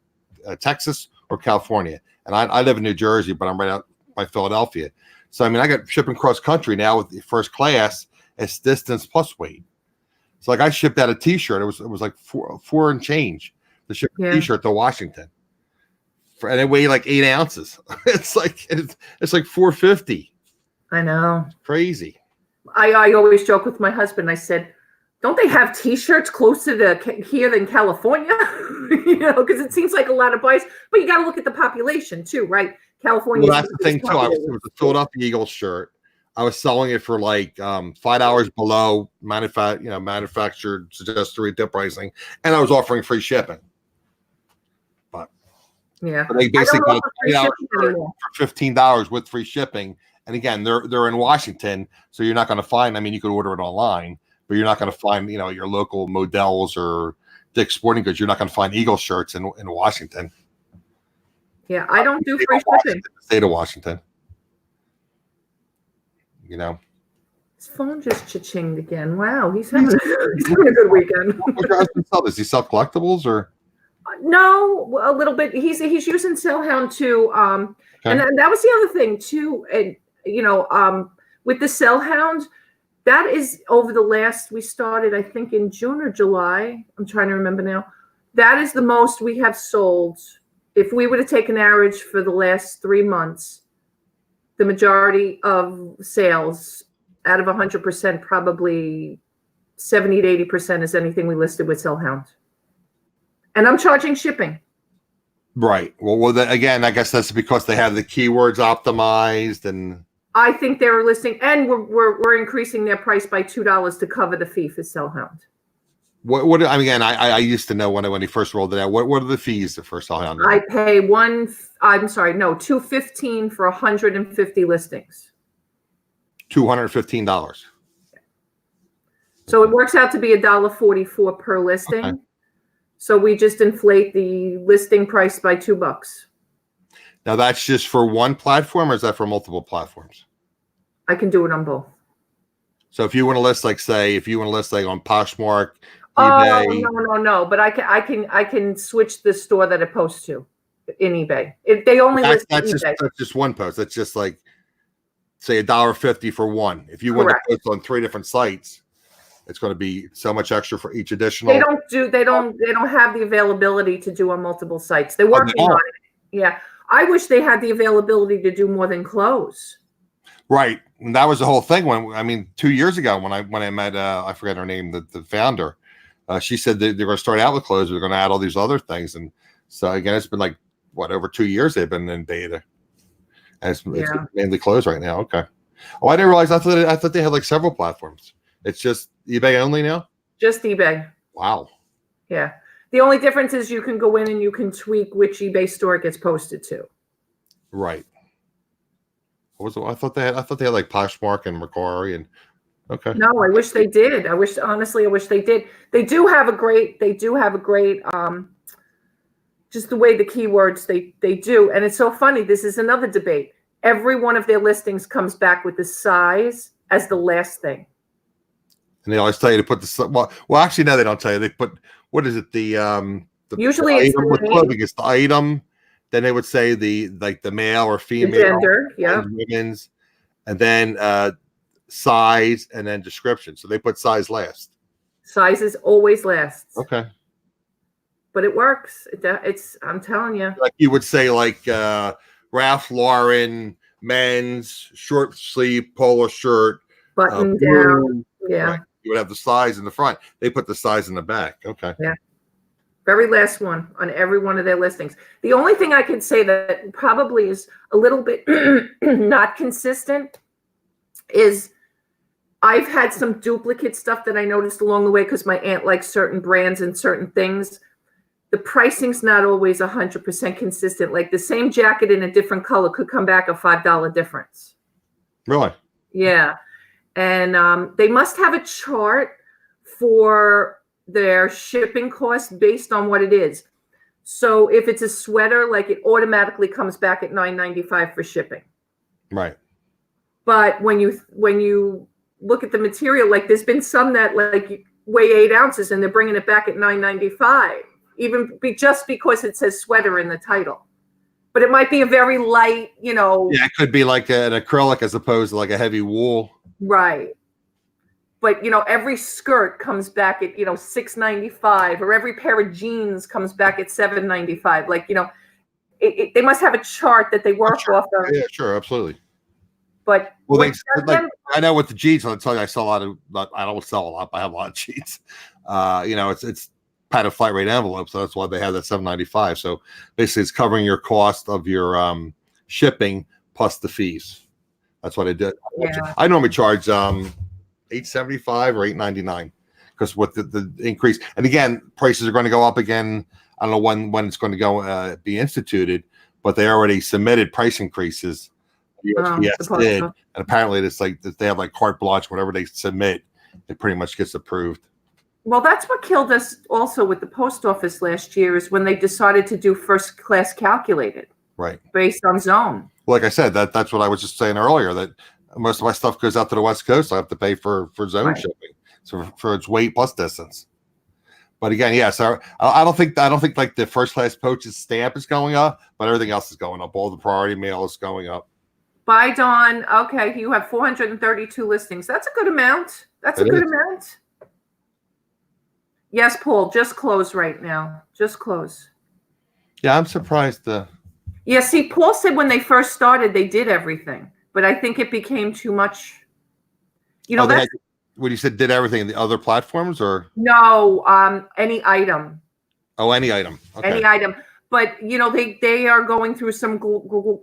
C: Texas or California, and I live in New Jersey, but I'm right out by Philadelphia. So I mean, I got shipping cross country now with the first class. It's distance plus weight. So like I shipped out a T-shirt. It was like four and change to ship a T-shirt to Washington, and it weighed like 8 ounces. it's like 450.
A: I know.
C: Crazy.
A: I always joke with my husband. I said, don't they have T-shirts closer to here than California? Because it seems like a lot of boys. But you got to look at the population too, right? California.
C: Well, that's the thing too. It was a Philadelphia Eagles shirt. I was selling it for like $5 below manufactured suggested retail pricing, and I was offering free shipping. But they basically got $8 for $15 with free shipping. And again, they're in Washington, so you're not going to find. I mean, you could order it online, but you're not going to find your local Modell's or Dick's Sporting Goods. You're not going to find Eagle shirts in Washington.
A: Yeah, I don't do free shipping.
C: State of Washington.
A: His phone just cha-chinged again. Wow, he's having a good weekend.
C: What does your husband sell? Does he sell collectibles or?
A: No, a little bit. He's using Cellhound too. And that was the other thing too. And with the Cellhound, that is over the last. We started, I think, in June or July. I'm trying to remember now. That is the most we have sold. If we were to take an average for the last 3 months, the majority of sales out of 100%, probably 70 to 80% is anything we listed with Cellhound. And I'm charging shipping.
C: Right. Well, again, I guess that's because they have the keywords optimized, and
A: I think they're listing, and we're increasing their price by $2 to cover the fee for Cellhound.
C: What? I mean, again, I used to know when he first rolled it out. What are the fees for Cellhound?
A: I pay $215 for 150 listings.
C: $215.
A: So it works out to be $1.44 per listing. Okay. So we just inflate the listing price by $2.
C: Now that's just for one platform, or is that for multiple platforms?
A: I can do it on both.
C: So if you want to list, like on Poshmark, eBay.
A: Oh no. But I can switch the store that it posts to in eBay. If they only list
C: that's
A: eBay.
C: That's just one post. That's just like say $1.50 for one. If you want to post on 3 different sites, it's going to be so much extra for each additional. They
A: don't have the availability to do on multiple sites. They're working on it. Yeah. I wish they had the availability to do more than clothes.
C: Right. And that was the whole thing 2 years ago when I met I forget her name, the founder. She said they're going to start out with clothes. They're going to add all these other things. And so again, it's been like over 2 years they've been in beta. And it's mainly clothes right now. Okay. Oh, I didn't realize. I thought they had like several platforms. It's just eBay only now?
A: Just eBay.
C: Wow.
A: Yeah. The only difference is you can go in and you can tweak which eBay store it gets posted to.
C: Right. I thought they had like Poshmark and Mercari and okay.
A: No, I wish they did. I wish they did. They do have a great just the way the keywords they do. And it's so funny. This is another debate. Every one of their listings comes back with the size as the last thing. And
C: they always tell you to put the well actually no, they don't tell you. They put what is it?
A: Usually
C: the
A: it's
C: item with clothing. It's the item. Then they would say the male or female,
A: the gender, yeah,
C: women's, and then size, and then description. So they put size last.
A: Size is always last.
C: Okay.
A: But it works. I'm telling you.
C: Like you would say, like Ralph Lauren men's short sleeve polo shirt,
A: button down. Yeah.
C: Right. You would have the size in the front. They put the size in the back. Okay.
A: Yeah. Very last one on every one of their listings. The only thing I could say that probably is a little bit not consistent is I've had some duplicate stuff that I noticed along the way because my aunt likes certain brands and certain things. The pricing's not always 100% consistent. Like the same jacket in a different color could come back a $5 difference.
C: Really?
A: Yeah. And they must have a chart for their shipping costs based on what it is. So if it's a sweater, like it automatically comes back at $9.95 for shipping.
C: Right.
A: But when you look at the material, like there's been some that like weigh 8 ounces and they're bringing it back at $9.95, even just because it says sweater in the title. but it might be a very light,
C: Yeah, it could be like an acrylic as opposed to like a heavy wool.
A: Right. But every skirt comes back at $6.95, or every pair of jeans comes back at $7.95. Like they must have a chart that they work off of.
C: Yeah, sure, absolutely.
A: But
C: well, I know with the jeans, I'll tell you, I sell a lot of. I don't sell a lot, but I have a lot of jeans. It's padded flat rate envelope, so that's why they have that $7.95. So basically, it's covering your cost of your shipping plus the fees. That's what I did.
A: Yeah.
C: I normally charge $8.75 or $8.99 because with the increase, and again, prices are going to go up again. I don't know when it's going to go be instituted, but they already submitted price increases. USPS did, and apparently it's like they have like carte blanche. Whatever they submit, it pretty much gets approved.
A: Well, that's what killed us also with the post office last year, is when they decided to do first class calculated,
C: right,
A: based on zone.
C: Well, like I said, that's what I was just saying earlier, that most of my stuff goes out to the West Coast. I have to pay for zone shipping, so for its weight plus distance. But again, yeah, so I don't think like the first class postage stamp is going up, but everything else is going up. All the priority mail is going up.
A: Bye, Dawn. Okay, you have 432 listings. That's a good amount. That's a good amount. Yes, Paul, just close right now. Just close.
C: Yeah, I'm surprised.
A: Yeah, see, Paul said when they first started, they did everything, but I think it became too much.
C: What you said, did everything in the other platforms, or
A: no? Any item.
C: Oh, any item. Okay.
A: Any item. But they are going through some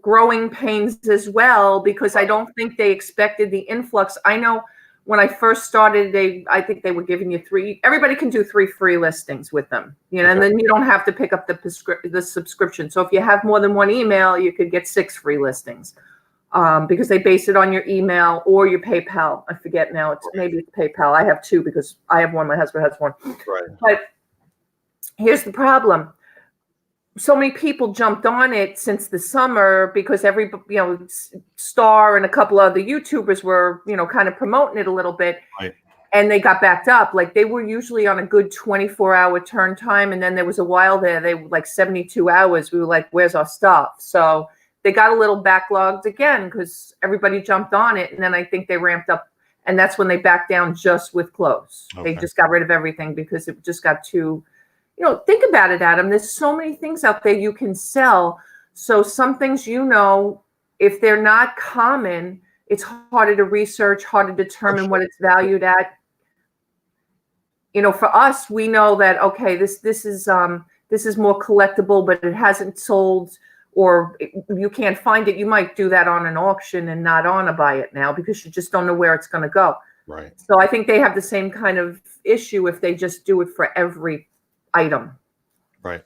A: growing pains as well, because I don't think they expected the influx. I know when I first started, I think they were giving you 3. Everybody can do 3 free listings with them, and then you don't have to pick up the subscription. So if you have more than one email, you could get 6 free listings, because they base it on your email or your PayPal. I forget now. Maybe it's PayPal. I have 2 because I have one. My husband has one.
C: Right.
A: But here's the problem. So many people jumped on it since the summer because Star and a couple other YouTubers were, kind of promoting it a little bit,
C: right,
A: and they got backed up. Like they were usually on a good 24-hour turn time. And then there was a while there, they were like 72 hours. We were like, where's our stuff? So they got a little backlogged again because everybody jumped on it. And then I think they ramped up, and that's when they backed down just with clothes. Okay. They just got rid of everything because it just got too, think about it, Adam. There's so many things out there you can sell. So some things, if they're not common, it's harder to research, harder to determine what it's valued at. For us, we know that, okay, this is more collectible, but it hasn't sold, or you can't find it. You might do that on an auction and not on a buy it now because you just don't know where it's going to go.
C: Right.
A: So I think they have the same kind of issue if they just do it for every item.
C: Right.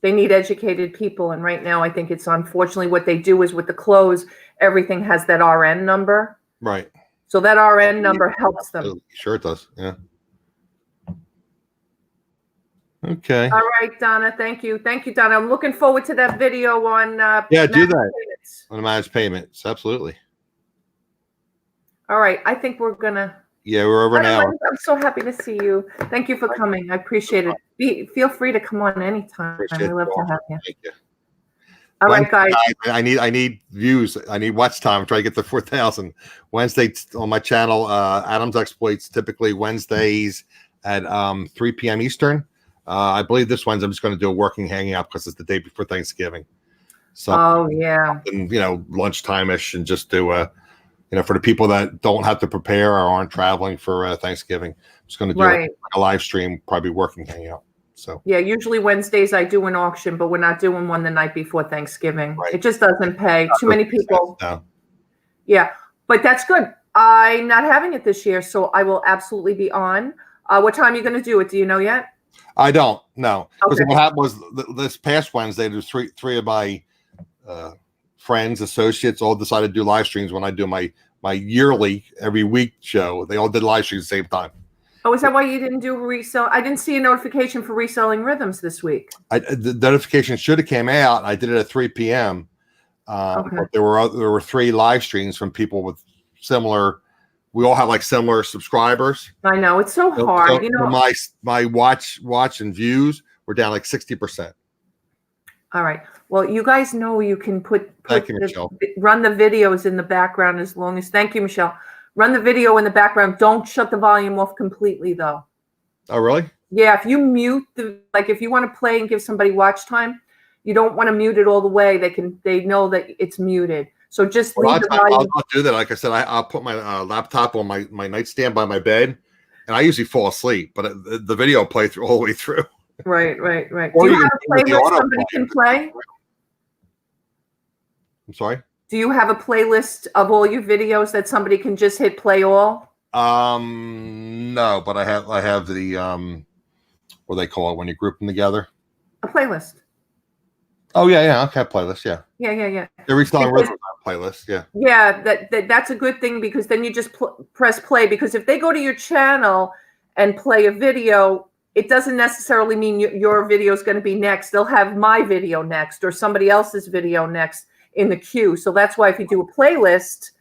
A: They need educated people, and right now I think it's unfortunately what they do is with the clothes, everything has that RN number.
C: Right.
A: So that RN number helps them.
C: Sure it does. Yeah. Okay.
A: All right, Donna. Thank you, Donna. I'm looking forward to that video on
C: do that payments. On the managed payments. Absolutely.
A: All right. I think we're gonna.
C: Yeah, we're over an hour.
A: I'm so happy to see you. Thank you for coming. I appreciate it. Feel free to come on anytime. I love to have you.
C: Thank you.
A: All right, guys.
C: I need views. I need watch time. Try to get to 4,000. Wednesday on my channel, Adam's Exploits, typically Wednesdays at 3 p.m. Eastern. I believe this Wednesday I'm just going to do a working hangout because it's the day before Thanksgiving. So,
A: oh yeah,
C: and lunchtime-ish, and just do for the people that don't have to prepare or aren't traveling for Thanksgiving, I'm just going to do a live stream, probably working hangout. So
A: yeah, usually Wednesdays I do an auction, but we're not doing one the night before Thanksgiving.
C: Right.
A: It just doesn't pay. Too many people.
C: No.
A: Yeah, but that's good. I'm not having it this year, so I will absolutely be on. What time are you going to do it? Do you know yet?
C: I don't know. Because
A: Okay.
C: what happened was this past Wednesday, there's three of my friends, associates, all decided to do live streams when I do my yearly every week show. They all did live streams at the same time.
A: Oh, is that why you didn't do resell? I didn't see a notification for reselling rhythms this week.
C: The notification should have came out. I did it at 3 p.m.
A: Okay.
C: But there were 3 live streams from people with similar. We all have like similar subscribers.
A: I know it's so hard.
C: So my watch and views were down like 60%.
A: All right. Well, you guys know you can
C: Thank you, Michelle.
A: run the videos in the background as long as. Thank you, Michelle. Run the video in the background. Don't shut the volume off completely, though.
C: Oh, really?
A: Yeah. If you mute if you want to play and give somebody watch time, you don't want to mute it all the way. They know that it's muted. So just leave the volume.
C: I'll do that. Like I said, I'll put my laptop on my nightstand by my bed, and I usually fall asleep, but the video will play through all the way through.
A: Right.
C: Or
A: Do you have a playlist somebody can play?
C: I'm sorry?
A: Do you have a playlist of all your videos that somebody can just hit play all?
C: No, but I have the what do they call it when you group them together?
A: A playlist.
C: Oh yeah, okay, playlist, yeah.
A: Yeah.
C: Every song rhythm playlist, yeah.
A: Yeah, that's a good thing because then you just press play, because if they go to your channel and play a video, it doesn't necessarily mean your video is going to be next. They'll have my video next or somebody else's video next in the queue. So that's why if you do a playlist,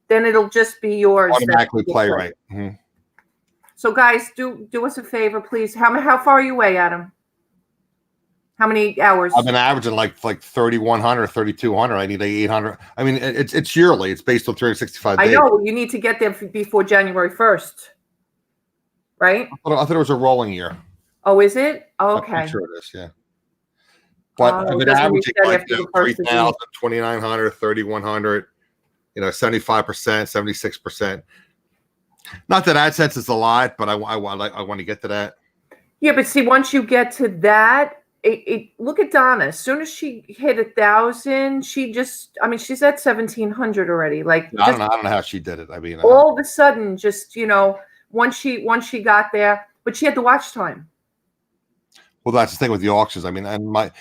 A: then it'll just be yours.
C: Automatically play, right. Mm-hmm.
A: So guys, do us a favor, please. How far are you away, Adam? How many hours?
C: I've been averaging like 3,100, 3,200. I need 800. I mean, it's yearly. It's based on 365 days.
A: I know. You need to get there before January 1st, right?
C: I thought it was a rolling year.
A: Oh, is it? Okay.
C: I'm sure it is, yeah. But I've been averaging like 3,000, 2,900, 3,100, 75%, 76%. Not that AdSense is a lot, but I want to get to that.
A: Yeah, but see, once you get to that, look at Donna. As soon as she hit 1,000, she's at 1,700 already. Like,
C: I don't know how she did it. I mean,
A: all of a sudden, just once she got there, but she had the watch time.
C: Well, that's the thing with the auctions. I mean, and my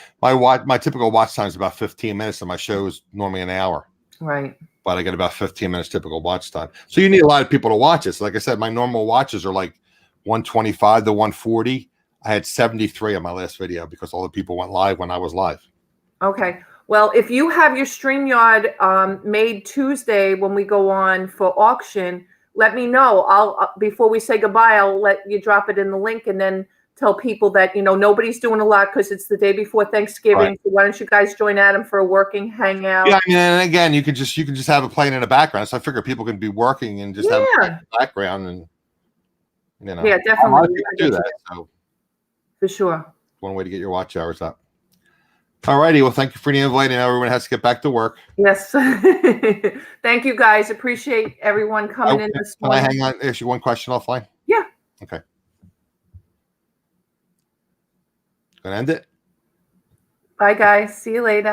C: typical watch time is about 15 minutes, and my show is normally an hour.
A: Right.
C: But I get about 15 minutes typical watch time. So you need a lot of people to watch it. So like I said, my normal watches are like 125 to 140. I had 73 on my last video because all the people went live when I was live.
A: Okay. Well, if you have your StreamYard made Tuesday when we go on for auction, let me know. I'll before we say goodbye, I'll let you drop it in the link and then tell people that, nobody's doing a lot because it's the day before Thanksgiving. Right. So why don't you guys join Adam for a working hangout?
C: Yeah, I mean, and again, you can just have it playing in the background. So I figure people can be working and just have it in the background, and
A: yeah, definitely
C: do that. So
A: for sure,
C: one way to get your watch hours up. All righty. Well, thank you for the invite. And everyone has to get back to work.
A: Yes. Thank you, guys. Appreciate everyone coming in this morning.
C: Can I hang on? Ask you one question offline?
A: Yeah.
C: Okay. Gonna end it.
A: Bye, guys. See you later.